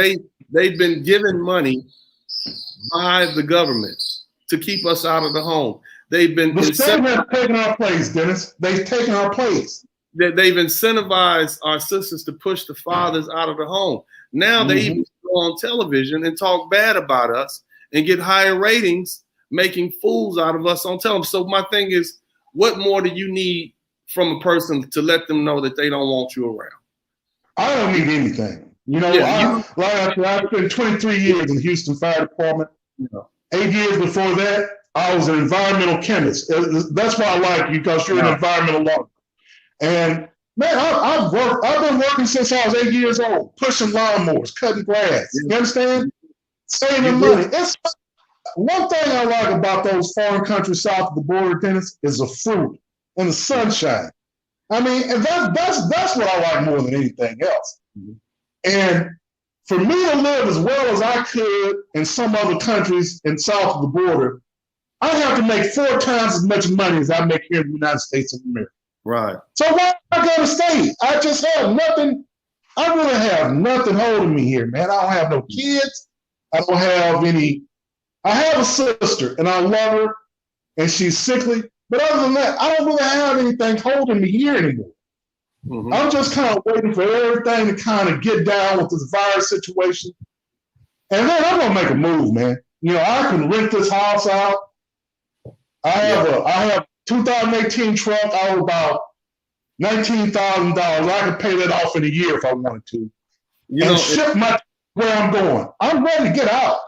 been given money by the government to keep us out of the home. They've been taken our place, Dennis. They've taken our place. They've incentivized our sisters to push the fathers out of the home. Now they even go on television and talk bad about us and get higher ratings, making fools out of us on television. So my thing is, what more do you need from a person to let them know that they don't want you around? I don't need anything. I spent 23 years in the Houston Fire Department. 8 years before that, I was an environmental chemist. That's why I like you, because you're an environmental lawyer. And man, I've been working since I was 8 years old, pushing lawnmowers, cutting grass. You understand? Saving money. It's one thing I like about those foreign countries south of the border, Dennis, is the fruit and the sunshine. I mean, and that's what I like more than anything else. And for me to live as well as I could in some other countries and south of the border, I have to make 4 times as much money as I make here in the United States of America. Right. So why I go to state? I just have nothing. I really have nothing holding me here, man. I don't have no kids. I don't have any. I have a sister, and I love her, and she's sickly. But other than that, I don't really have anything holding me here anymore. Mm-hmm. I'm just kind of waiting for everything to kind of get down with this virus situation. And then I'm going to make a move, man. You know, I can rent this house out. I have a 2018 truck. I was about $19,000. I can pay that off in a year if I wanted to. And ship my where I'm going. I'm ready to get out.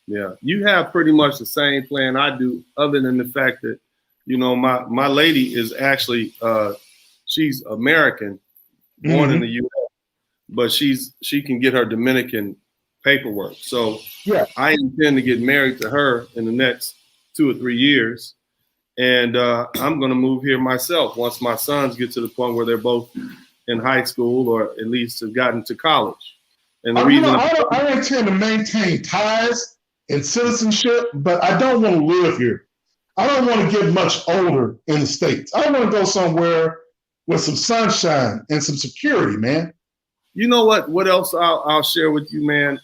Yeah, you have pretty much the same plan I do, other than the fact that, you know, my lady is actually she's American, born in the U.S., but she can get her Dominican paperwork. So yeah, I intend to get married to her in the next 2 or 3 years, and I'm going to move here myself once my sons get to the point where they're both in high school or at least have gotten to college. And the reason I intend to maintain ties and citizenship, but I don't want to live here. I don't want to get much older in the States. I want to go somewhere with some sunshine and some security, man. You know what? What else I'll share with you, man?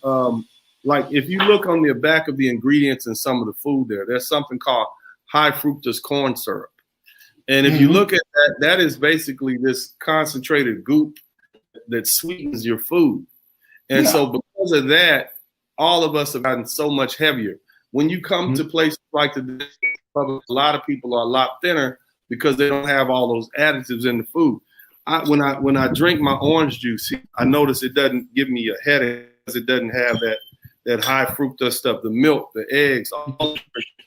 Like if you look on the back of the ingredients in some of the food there's something called high fructose corn syrup. And if you look at that, that is basically this concentrated goop that sweetens your food. And so because of that, all of us have gotten so much heavier. When you come to places like the a lot of people are a lot thinner because they don't have all those additives in the food. When I drink my orange juice, I notice it doesn't give me a headache because it doesn't have that high fructose stuff, the milk, the eggs.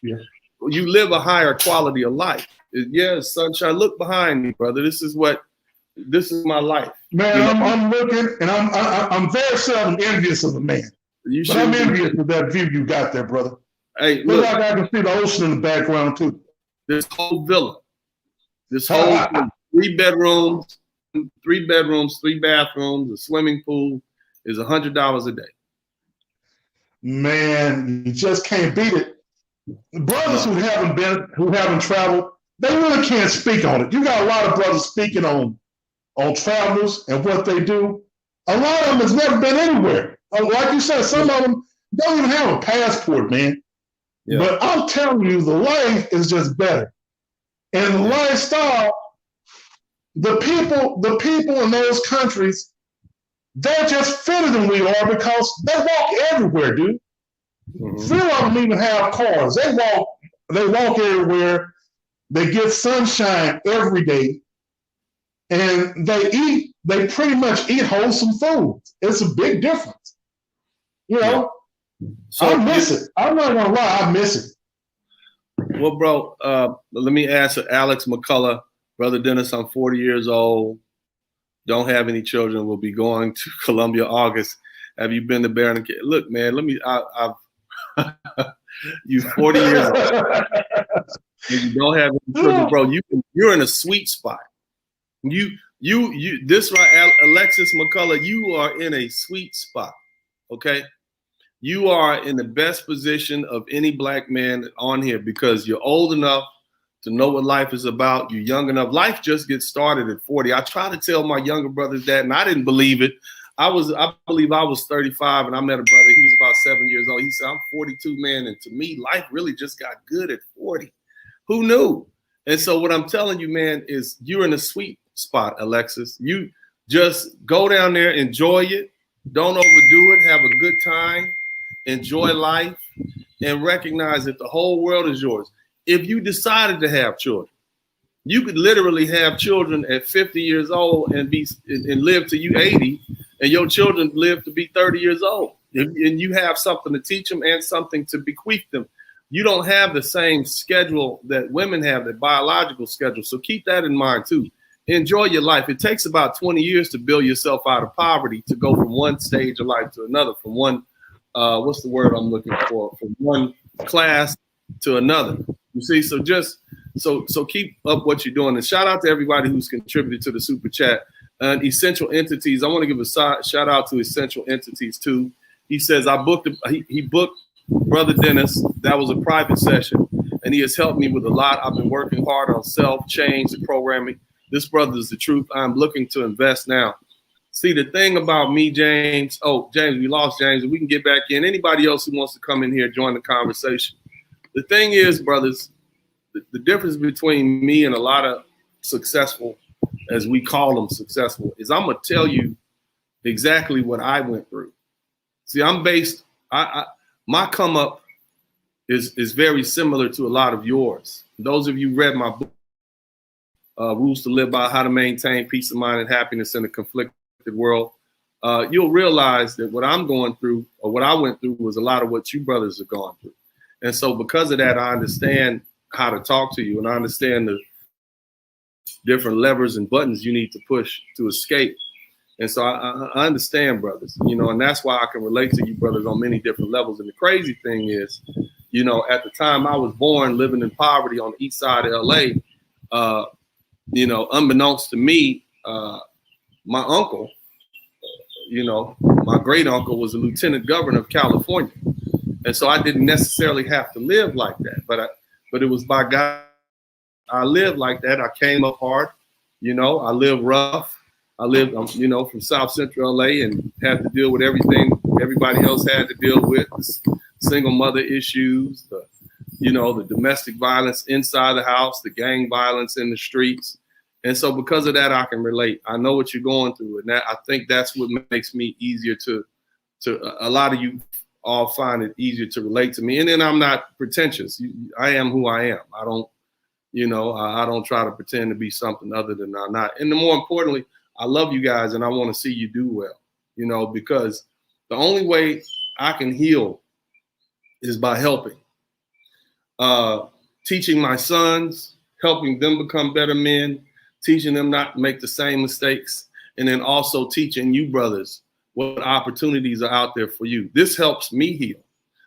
You live a higher quality of life. Yeah, sunshine. Look behind me, brother. This is my life. Man, you know? I'm looking, and I'm very seldom envious of a man. But I'm envious of that view you got there, brother. Hey, look like I can see the ocean in the background too. This whole villa, this whole 3 bedrooms, 3 bathrooms, a swimming pool is $100 a day. Man, you just can't beat it. Brothers who haven't traveled, they really can't speak on it. You got a lot of brothers speaking on travelers and what they do. A lot of them has never been anywhere. Like you said, some of them don't even have a passport, man. Yeah. But I'm telling you, the life is just better. And the lifestyle, the people in those countries, they're just fitter than we are because they walk everywhere, dude. Few of them even have cars. They walk everywhere. They get sunshine every day. And they pretty much eat wholesome food. It's a big difference. You know? So I miss it. I'm not gonna lie, I miss it. Well, bro, let me answer Alex McCullough. Brother Dennis, I'm 40 years old. Don't have any children. Will be going to Columbia August. Have you been to Barron? Look, man, I've you 40 years old. You don't have any children, bro. You're in a sweet spot. This right, Alexis McCullough, you are in a sweet spot. Okay. You are in the best position of any black man on here because you're old enough to know what life is about. You're young enough. Life just gets started at 40. I try to tell my younger brothers that, and I didn't believe it. I believe I was 35, and I met a brother. He was about 7 years old. He said, I'm 42, man, and to me, life really just got good at 40. Who knew? And so what I'm telling you, man, is you're in a sweet spot, Alexis. You just go down there, enjoy it. Don't overdo it. Have a good time. Enjoy life and recognize that the whole world is yours. If you decided to have children, you could literally have children at 50 years old and live to you 80, and your children live to be 30 years old. And you have something to teach them and something to bequeath them. You don't have the same schedule that women have, the biological schedule. So keep that in mind too. Enjoy your life. It takes about 20 years to build yourself out of poverty, to go from one stage of life to another, from one what's the word I'm looking for? From one class to another. You see, so keep up what you're doing. And shout out to everybody who's contributed to the super chat. And Essential Entities, I want to give a shout out to Essential Entities too. He says he booked Brother Dennis. That was a private session, and he has helped me with a lot. I've been working hard on self-change and programming. This brother is the truth. I'm looking to invest now. See, the thing about me, James, James, we lost James, and we can get back in. Anybody else who wants to come in here, join the conversation. The thing is, brothers, the difference between me and a lot of successful, as we call them successful, is I'm going to tell you exactly what I went through. See, my come up is very similar to a lot of yours. Those of you who read my book, Rules to Live By, How to Maintain Peace of Mind and Happiness in a Conflicted World, you'll realize that what I'm going through, or what I went through, was a lot of what you brothers have gone through. And so because of that, I understand how to talk to you, and I understand the different levers and buttons you need to push to escape. And so I understand, brothers, and that's why I can relate to you brothers on many different levels. And the crazy thing is, at the time I was born living in poverty on the east side of LA, unbeknownst to me, my uncle, my great uncle was a lieutenant governor of California. And so I didn't necessarily have to live like that, but it was by God. I lived like that. I came up hard, I lived rough. I lived, from South Central LA and had to deal with everything everybody else had to deal with, the single mother issues, the domestic violence inside the house, the gang violence in the streets. And so because of that, I can relate. I know what you're going through. And I think that's what makes me easier to a lot of you all find it easier to relate to me. And then I'm not pretentious. I am who I am. I don't, I don't try to pretend to be something other than I'm not. And more importantly, I love you guys and I want to see you do well, because the only way I can heal is by helping. Teaching my sons, helping them become better men, teaching them not to make the same mistakes, and then also teaching you brothers what opportunities are out there for you. This helps me heal.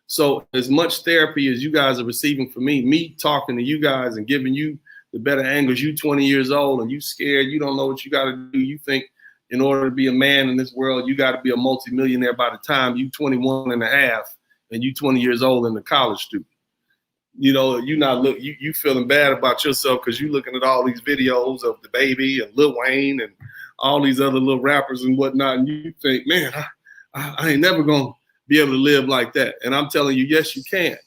So as much therapy as you guys are receiving from me talking to you guys and giving you the better angles, you 20 years old and you scared, you don't know what you got to do. You think in order to be a man in this world, you got to be a multimillionaire by the time you 21 and a half and you 20 years old and a college student. You feeling bad about yourself because you looking at all these videos of the Baby and Lil Wayne and all these other little rappers and whatnot. And you think, man, I ain't never going to be able to live like that. And I'm telling you, yes, you can.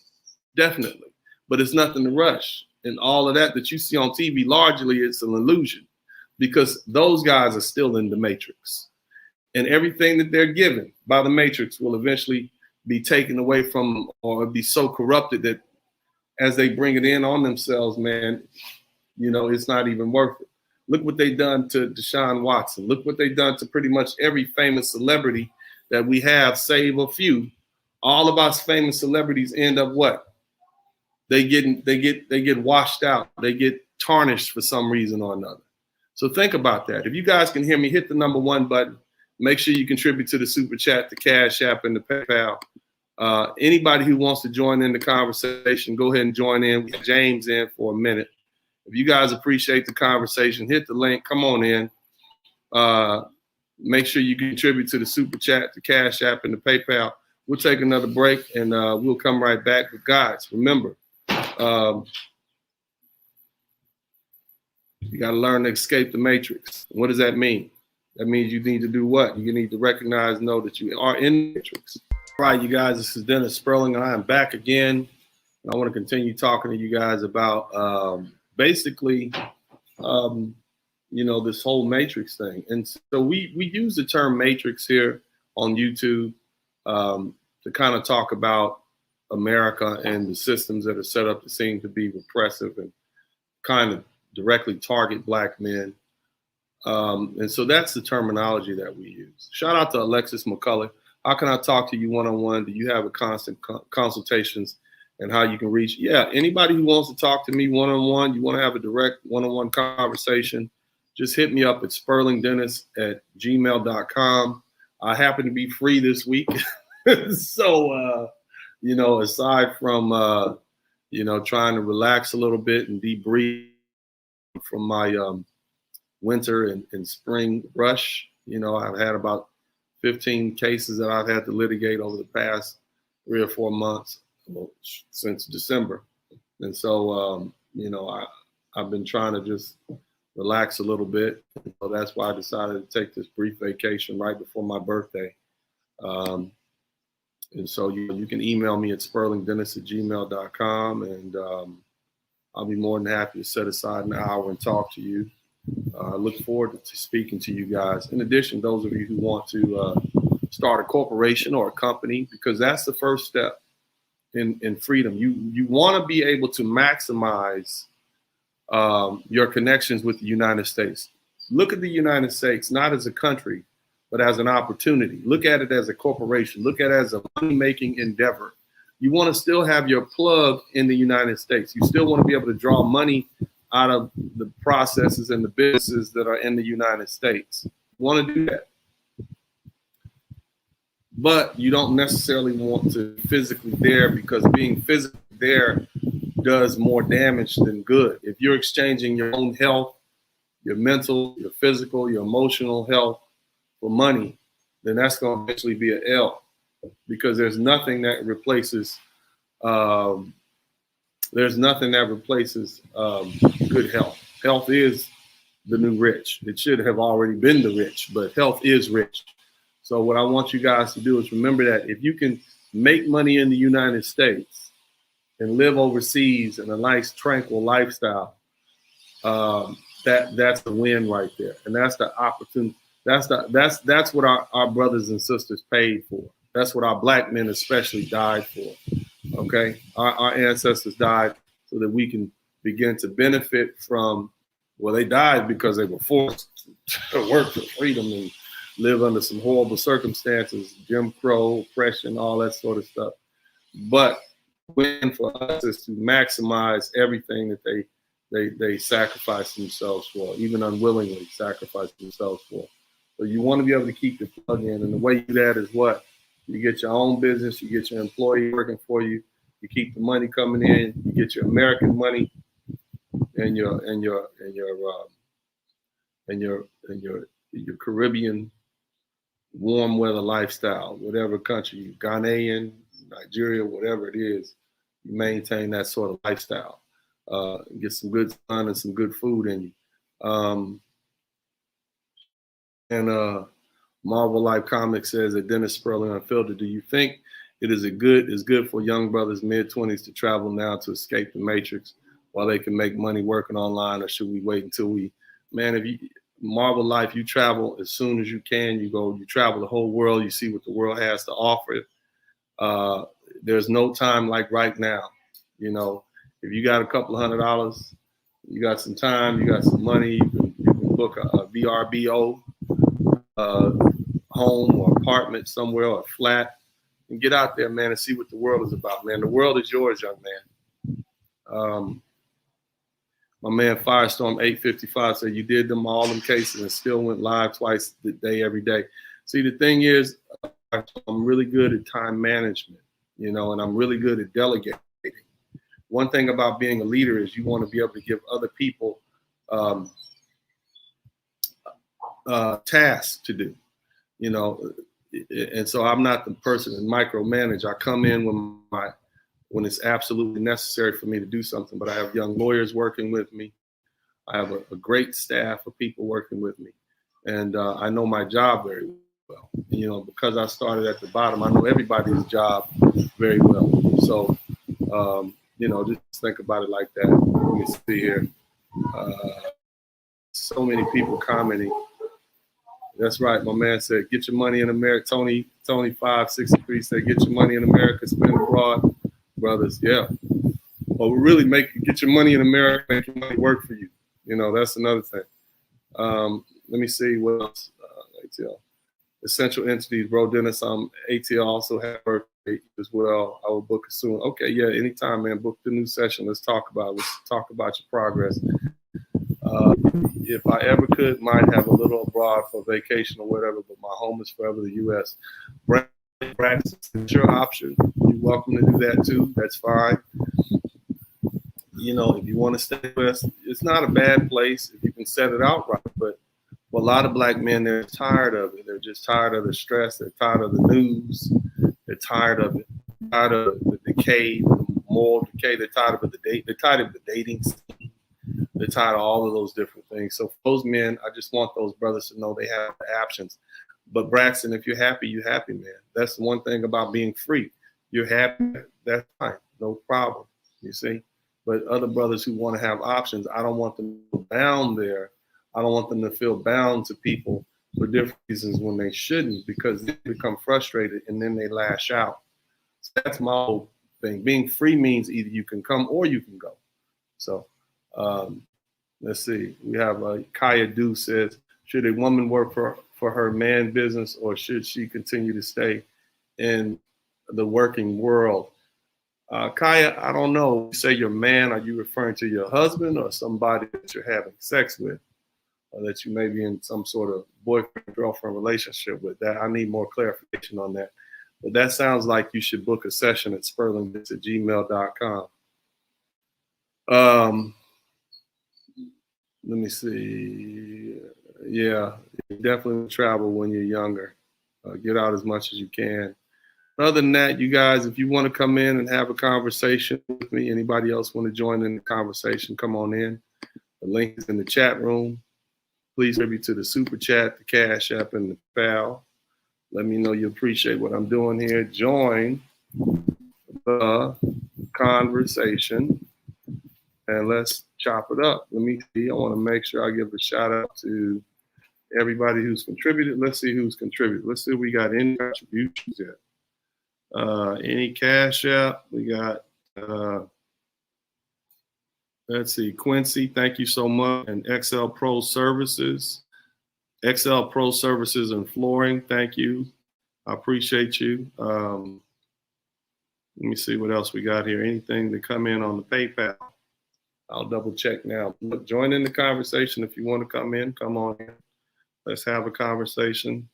Definitely. But it's nothing to rush. And all of that you see on TV, largely it's an illusion because those guys are still in the matrix. And everything that they're given by the matrix will eventually be taken away from them or be so corrupted that as they bring it in on themselves, man, it's not even worth it. Look what they've done to Deshaun Watson. Look what they've done to pretty much every famous celebrity that we have, save a few. All of us famous celebrities end up what? They get washed out. They get tarnished for some reason or another. So think about that. If you guys can hear me, hit the #1 button. Make sure you contribute to the Super Chat, the Cash App, and the PayPal. Anybody who wants to join in the conversation, go ahead and join in. We have James in for a minute. If you guys appreciate the conversation, hit the link. Come on in. Make sure you contribute to the Super Chat, the Cash App, and the PayPal. We'll take another break, and we'll come right back. But guys, remember, you got to learn to escape the matrix. What does that mean? That means you need to do what? You need to recognize, know that you are in the matrix. All right, you guys, this is Dennis Sperling, and I am back again. I want to continue talking to you guys about basically, this whole matrix thing. And so we use the term matrix here on YouTube to kind of talk about America and the systems that are set up to seem to be repressive and kind of directly target Black men. And so that's the terminology that we use. Shout out to Alexis McCullough. How can I talk to you one-on-one? Do you have a constant consultations and how you can reach? Yeah, anybody who wants to talk to me one-on-one, you want to have a direct one-on-one conversation, just hit me up at sperlingdennis@gmail.com. I happen to be free this week. So, aside from, trying to relax a little bit and debrief from my winter and spring rush, I've had about 15 cases that I've had to litigate over the past 3 or 4 months, since December. And so, I've been trying to just relax a little bit. So that's why I decided to take this brief vacation right before my birthday. And so you can email me at sperlingdennis@gmail.com, and I'll be more than happy to set aside an hour and talk to you. I look forward to speaking to you guys. In addition, those of you who want to start a corporation or a company, because that's the first step in freedom. You want to be able to maximize your connections with the United States. Look at the United States not as a country, but as an opportunity. Look at it as a corporation. Look at it as a money-making endeavor. You want to still have your plug in the United States. You still want to be able to draw money out of the processes and the businesses that are in the United States. You want to do that. But you don't necessarily want to physically there, because being physically there does more damage than good. If you're exchanging your own health, your mental, your physical, your emotional health for money, then that's going to eventually be an L, because there's nothing that replaces good health. Health is the new rich. It should have already been the rich, but health is rich. So what I want you guys to do is remember that if you can make money in the United States and live overseas in a nice, tranquil lifestyle, that's the win right there. And that's the opportunity. That's what our brothers and sisters paid for. That's what our black men especially died for. Okay, our ancestors died so that we can begin to benefit from. Well, they died because they were forced to work for freedom and live under some horrible circumstances, Jim Crow, oppression, all that sort of stuff. But win for us is to maximize everything that they sacrifice themselves for, even unwillingly sacrifice themselves for. So you want to be able to keep the plug in, and the way you do that is what? You get your own business, you get your employee working for you, you keep the money coming in, you get your American money and your Caribbean warm weather lifestyle, whatever country, Ghanaian, Nigeria, whatever it is, you maintain that sort of lifestyle. Get some good sun and some good food in you. Marvel Life Comics says that Dennis Sperling Unfiltered, do you think it is good for young brothers mid-20s to travel now to escape the matrix while they can make money working online, or should we wait until if you Marvel Life, you travel as soon as you can. You travel the whole world. You see what the world has to offer. There's no time like right now. If you got a couple of $100, you got some time, you got some money, you can book a VRBO home or apartment somewhere, or a flat, and get out there, man, and see what the world is about, man. The world is yours, young man. My man Firestorm 855 said you did all them cases and still went live twice a day, every day. See, the thing is, I'm really good at time management, and I'm really good at delegating. One thing about being a leader is you want to be able to give other people tasks to do, and so I'm not the person to micromanage. I come in when it's absolutely necessary for me to do something, but I have young lawyers working with me. I have a great staff of people working with me, and I know my job very well. Because I started at the bottom, I know everybody's job very well. So, just think about it like that. Let me see here. So many people commenting. That's right. My man said, get your money in America. Tony 563 said, get your money in America, spend abroad. Brothers, yeah. Well, really get your money in America, make your money work for you. That's another thing. Let me see what else. ATL. Essential entities, bro. Dennis, ATL also have birthday as well. I will book it soon. Okay, yeah, anytime, man. Book the new session. Let's talk about your progress. If I ever could, might have a little abroad for vacation or whatever, but my home is forever the U.S. Practice is your option. You're welcome to do that too. That's fine. If you want to stay with us, it's not a bad place if you can set it out right. But a lot of black men, they're tired of it. They're just tired of the stress. They're tired of the news. They're tired of it. Tired of the decay, the moral decay. They're tired of the date. They're tired of the dating scene. They're tired of all of those different things. So for those men, I just want those brothers to know they have the options. But Braxton, if you're happy, man. That's the one thing about being free. You're happy, that's fine, no problem. You see. But other brothers who want to have options, I don't want them to feel bound there. I don't want them to feel bound to people for different reasons when they shouldn't, because they become frustrated and then they lash out. So that's my whole thing. Being free means either you can come or you can go. So let's see. We have Kaya Du says, should a woman work for her man business, or should she continue to stay in the working world? Kaya, I don't know. You say your man, are you referring to your husband or somebody that you're having sex with, or that you may be in some sort of boyfriend-girlfriend relationship with? That I need more clarification on that. But that sounds like you should book a session at sperlingbits@gmail.com. Let me see. Yeah, you definitely travel when you're younger. Get out as much as you can. Other than that, you guys, if you want to come in and have a conversation with me, anybody else want to join in the conversation, come on in. The link is in the chat room. Please contribute to the Super Chat, the Cash App, and the PAL. Let me know you appreciate what I'm doing here. Join the conversation, and let's chop it up. Let me see. I want to make sure I give a shout out to everybody who's contributed. Let's see who's contributed. Let's see if we got any contributions yet. Any Cash App? We got, let's see, Quincy, thank you so much. And XL Pro Services. XL Pro Services and Flooring, thank you. I appreciate you. Let me see what else we got here. Anything to come in on the PayPal? I'll double check now. Look, join in the conversation if you want to come in. Come on in. Let's have a conversation.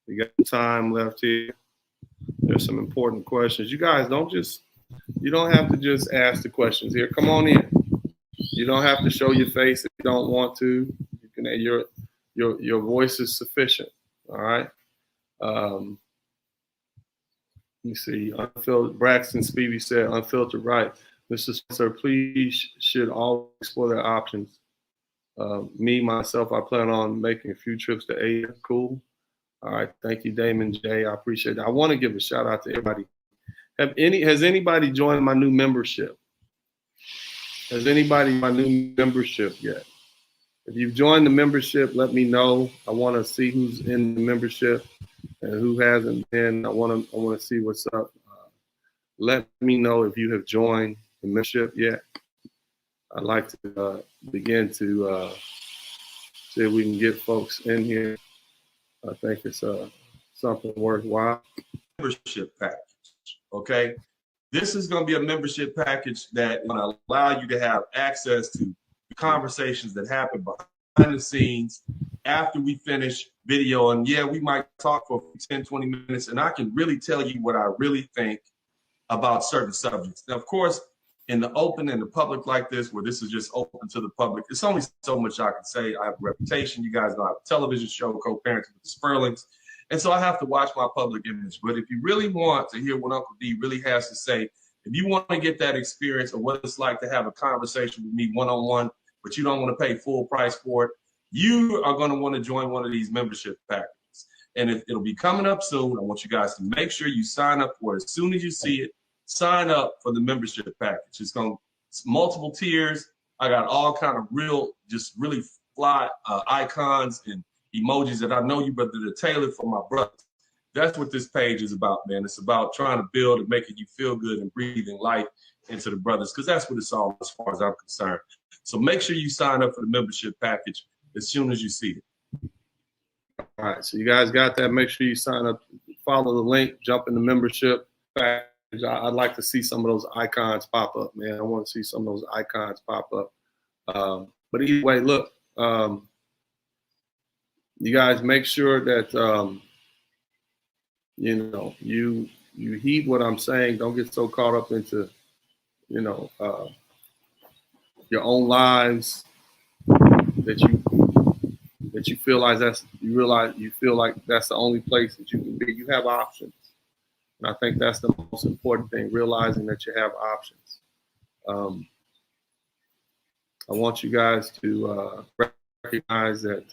We got time left here. There's some important questions. You guys you don't have to just ask the questions here. Come on in. You don't have to show your face if you don't want to. You can, your voice is sufficient. All right. Let me see. Unfiltered. Braxton Spivey said, unfiltered right. Mr. Spencer, please should always explore their options. Myself, I plan on making a few trips to Asia. Cool. All right. Thank you, Damon J. I appreciate it. I want to give a shout out to everybody. Has anybody joined my new membership? Has anybody my new membership yet? If you've joined the membership, let me know. I want to see who's in the membership and who hasn't been. I want to see what's up. Let me know if you have joined the membership yet. I'd like to begin to see if we can get folks in here. I think it's something worthwhile. Membership package, okay? This is going to be a membership package that will allow you to have access to the conversations that happen behind the scenes after we finish video. And yeah, we might talk for 10, 20 minutes, and I can really tell you what I really think about certain subjects. Now, of course, in the open, in the public like this, where this is just open to the public, it's only so much I can say. I have a reputation. You guys know I have a television show, co-parenting with the Sperlings. And so I have to watch my public image. But if you really want to hear what Uncle D really has to say, if you want to get that experience of what it's like to have a conversation with me one-on-one, but you don't want to pay full price for it, you are going to want to join one of these membership packages. And it'll be coming up soon. I want you guys to make sure you sign up for it as soon as you see it. Sign up for the membership package. It's multiple tiers. I got all kind of just really fly icons and emojis that I know you, but that are tailored for my brothers. That's what this page is about, man. It's about trying to build and making you feel good and breathing life into the brothers, because that's what it's all as far as I'm concerned. So make sure you sign up for the membership package as soon as you see it. All right, so you guys got that. Make sure you sign up, follow the link, jump in the membership package. I'd like to see some of those icons pop up, man. I want to see some of those icons pop up. But either way, look, you guys make sure that, you heed what I'm saying. Don't get so caught up into, your own lives that you feel like that's the only place that you can be. You have options. And I think that's the most important thing, realizing that you have options. I want you guys to recognize that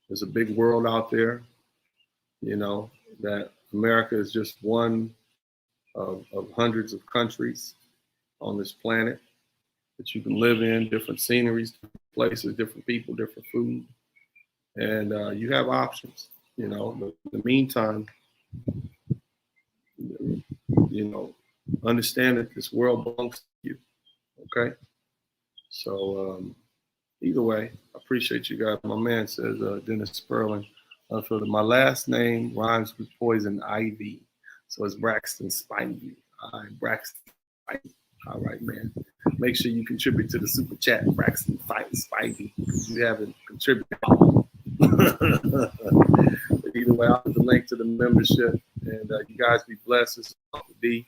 there's a big world out there, you know, that America is just one of hundreds of countries on this planet that you can live in, different sceneries, different places, different people, different food. And you have options, you know. But in the meantime, you know, understand that this world belongs to you, okay? So either way, I appreciate you guys. My man says, Dennis Sperling, my last name rhymes with poison ivy. So it's Braxton Spivey. All right, Braxton Spivey. All right, man. Make sure you contribute to the super chat, Braxton Spivey, because you haven't contributed. Either way, I'll put the link to the membership, and you guys be blessed. It's D.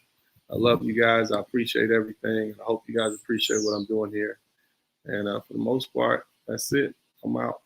I love you guys. I appreciate everything. I hope you guys appreciate what I'm doing here. And for the most part, that's it. I'm out.